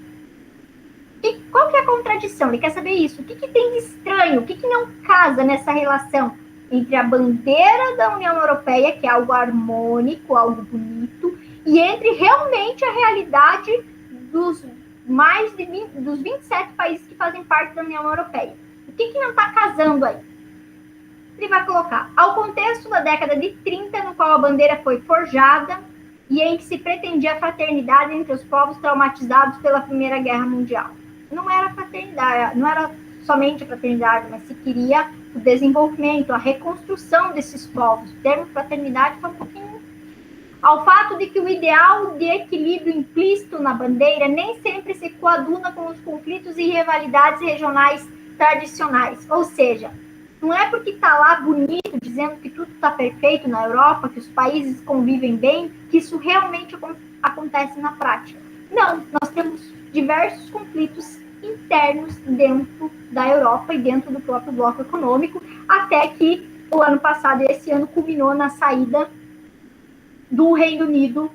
qual que é a contradição? Ele quer saber isso. O que tem de estranho? O que não casa nessa relação entre a bandeira da União Europeia, que é algo harmônico, algo bonito, e entre realmente a realidade dos 27 países que fazem parte da União Europeia? O que não está casando aí? Ele vai colocar: ao contexto da década de 30, no qual a bandeira foi forjada e em que se pretendia a fraternidade entre os povos traumatizados pela Primeira Guerra Mundial. Não era fraternidade, não era somente a fraternidade, mas se queria o desenvolvimento, a reconstrução desses povos. O termo fraternidade foi um pouquinho... Ao fato de que o ideal de equilíbrio implícito na bandeira nem sempre se coaduna com os conflitos e rivalidades regionais tradicionais. Ou seja, não é porque está lá bonito, dizendo que tudo está perfeito na Europa, que os países convivem bem, que isso realmente acontece na prática. Não, nós temos diversos conflitos internos dentro da Europa e dentro do próprio bloco econômico, até que o ano passado e esse ano culminou na saída do Reino Unido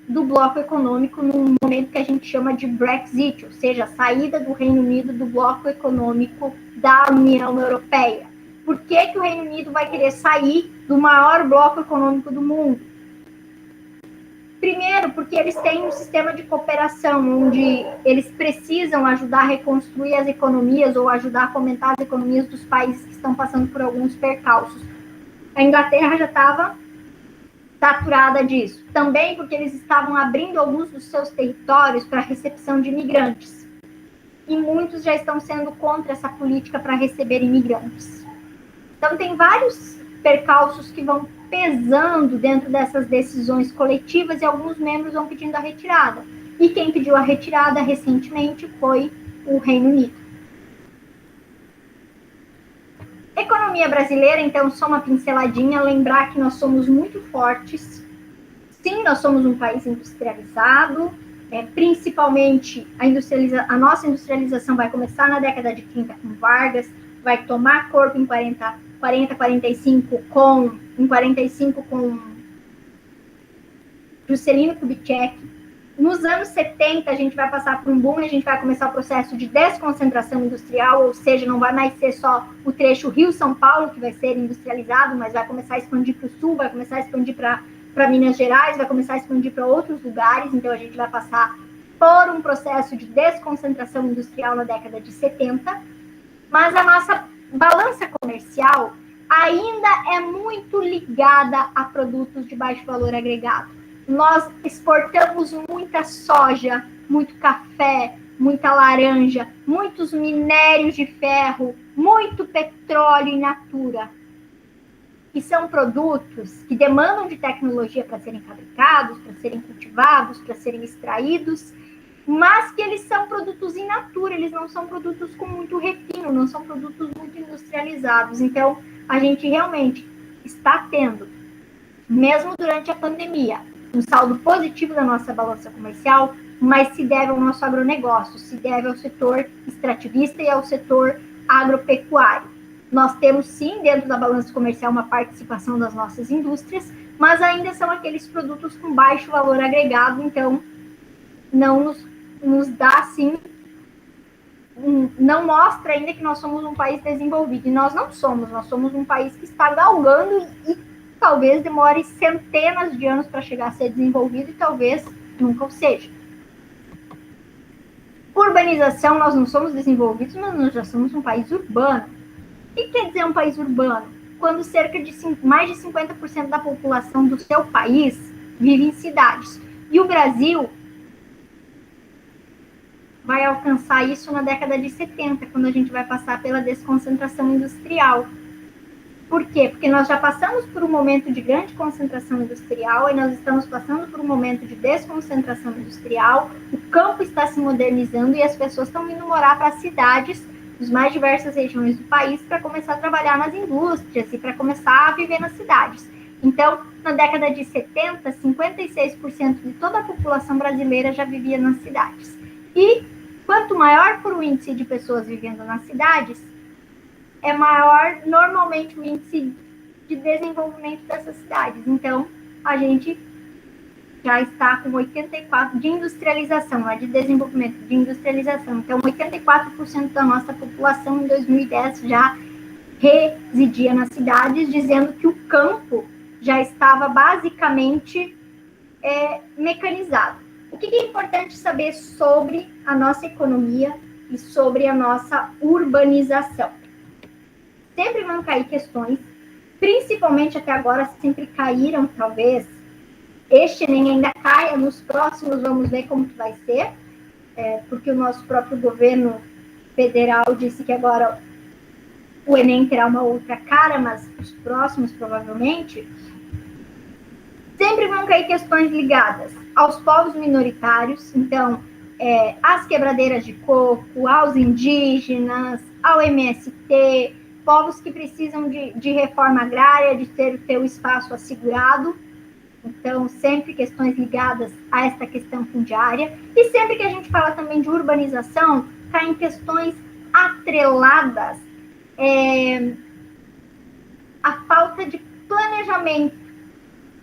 do bloco econômico, num momento que a gente chama de Brexit, ou seja, a saída do Reino Unido do bloco econômico da União Europeia. Por que o Reino Unido vai querer sair do maior bloco econômico do mundo? Primeiro, porque eles têm um sistema de cooperação, onde eles precisam ajudar a reconstruir as economias ou ajudar a fomentar as economias dos países que estão passando por alguns percalços. A Inglaterra já estava saturada disso. Também porque eles estavam abrindo alguns dos seus territórios para a recepção de imigrantes. E muitos já estão sendo contra essa política para receber imigrantes. Então, tem vários percalços que vão pesando dentro dessas decisões coletivas e alguns membros vão pedindo a retirada. E quem pediu a retirada recentemente foi o Reino Unido. economia brasileira, então, só uma pinceladinha, lembrar que nós somos muito fortes. Sim, nós somos um país industrializado, principalmente a nossa industrialização vai começar na década de 30 com Vargas, vai tomar corpo em 45 com Juscelino Kubitschek. Nos anos 70, a gente vai passar por um boom, a gente vai começar o processo de desconcentração industrial, ou seja, não vai mais ser só o trecho Rio-São Paulo que vai ser industrializado, mas vai começar a expandir para o sul, vai começar a expandir para Minas Gerais, vai começar a expandir para outros lugares, então a gente vai passar por um processo de desconcentração industrial na década de 70, mas a nossa balança comercial ainda é muito ligada a produtos de baixo valor agregado. Nós exportamos muita soja, muito café, muita laranja, muitos minérios de ferro, muito petróleo in natura, que são produtos que demandam de tecnologia para serem fabricados, para serem cultivados, para serem extraídos, mas que eles são produtos in natura, eles não são produtos com muito refino, não são produtos muito industrializados. Então, a gente realmente está tendo, mesmo durante a pandemia, um saldo positivo da nossa balança comercial, mas se deve ao nosso agronegócio, se deve ao setor extrativista e ao setor agropecuário. Nós temos, sim, dentro da balança comercial, uma participação das nossas indústrias, mas ainda são aqueles produtos com baixo valor agregado, então não nos dá, assim, não mostra ainda que nós somos um país desenvolvido. E nós somos um país que está galgando e talvez demore centenas de anos para chegar a ser desenvolvido e talvez nunca o seja. Urbanização, nós não somos desenvolvidos, mas nós já somos um país urbano. O que quer dizer um país urbano? Quando cerca de mais de 50% da população do seu país vive em cidades. E o Brasil vai alcançar isso na década de 70, quando a gente vai passar pela desconcentração industrial. Por quê? Porque nós já passamos por um momento de grande concentração industrial e nós estamos passando por um momento de desconcentração industrial, o campo está se modernizando e as pessoas estão indo morar para cidades das mais diversas regiões do país para começar a trabalhar nas indústrias e para começar a viver nas cidades. Então, na década de 70, 56% de toda a população brasileira já vivia nas cidades. E quanto maior for o índice de pessoas vivendo nas cidades, é maior, normalmente, o índice de desenvolvimento dessas cidades. Então, a gente já está com 84% de industrialização, não é de desenvolvimento, de industrialização. Então, 84% da nossa população em 2010 já residia nas cidades, dizendo que o campo já estava basicamente mecanizado. O que é importante saber sobre a nossa economia e sobre a nossa urbanização? Sempre vão cair questões, principalmente até agora, sempre caíram, talvez, este Enem ainda caia, nos próximos vamos ver como que vai ser, porque o nosso próprio governo federal disse que agora o Enem terá uma outra cara, mas os próximos, provavelmente, sempre vão cair questões ligadas aos povos minoritários, então, às quebradeiras de coco, aos indígenas, ao MST, povos que precisam de reforma agrária, de ter o seu espaço assegurado. Então, sempre questões ligadas a esta questão fundiária. E sempre que a gente fala também de urbanização, caem questões atreladas à falta de planejamento.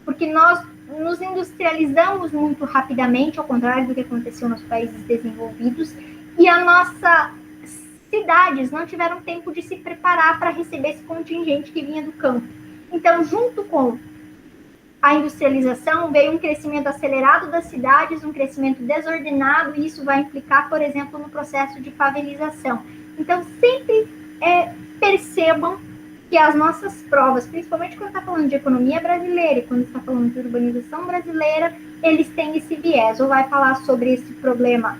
Porque nós nos industrializamos muito rapidamente, ao contrário do que aconteceu nos países desenvolvidos, e a nossa cidades não tiveram tempo de se preparar para receber esse contingente que vinha do campo. Então, junto com a industrialização, veio um crescimento acelerado das cidades, um crescimento desordenado, e isso vai implicar, por exemplo, no processo de favelização. Então, sempre percebam que as nossas provas, principalmente quando está falando de economia brasileira e quando está falando de urbanização brasileira, eles têm esse viés, ou vai falar sobre esse problema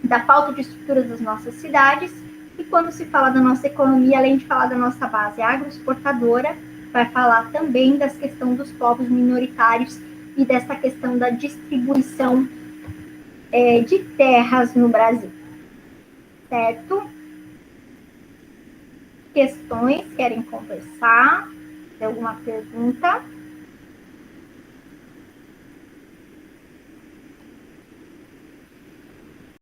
da falta de estrutura das nossas cidades, e quando se fala da nossa economia, além de falar da nossa base agroexportadora, vai falar também das questões dos povos minoritários e dessa questão da distribuição de terras no Brasil. Certo? questões? Querem conversar? Tem alguma pergunta?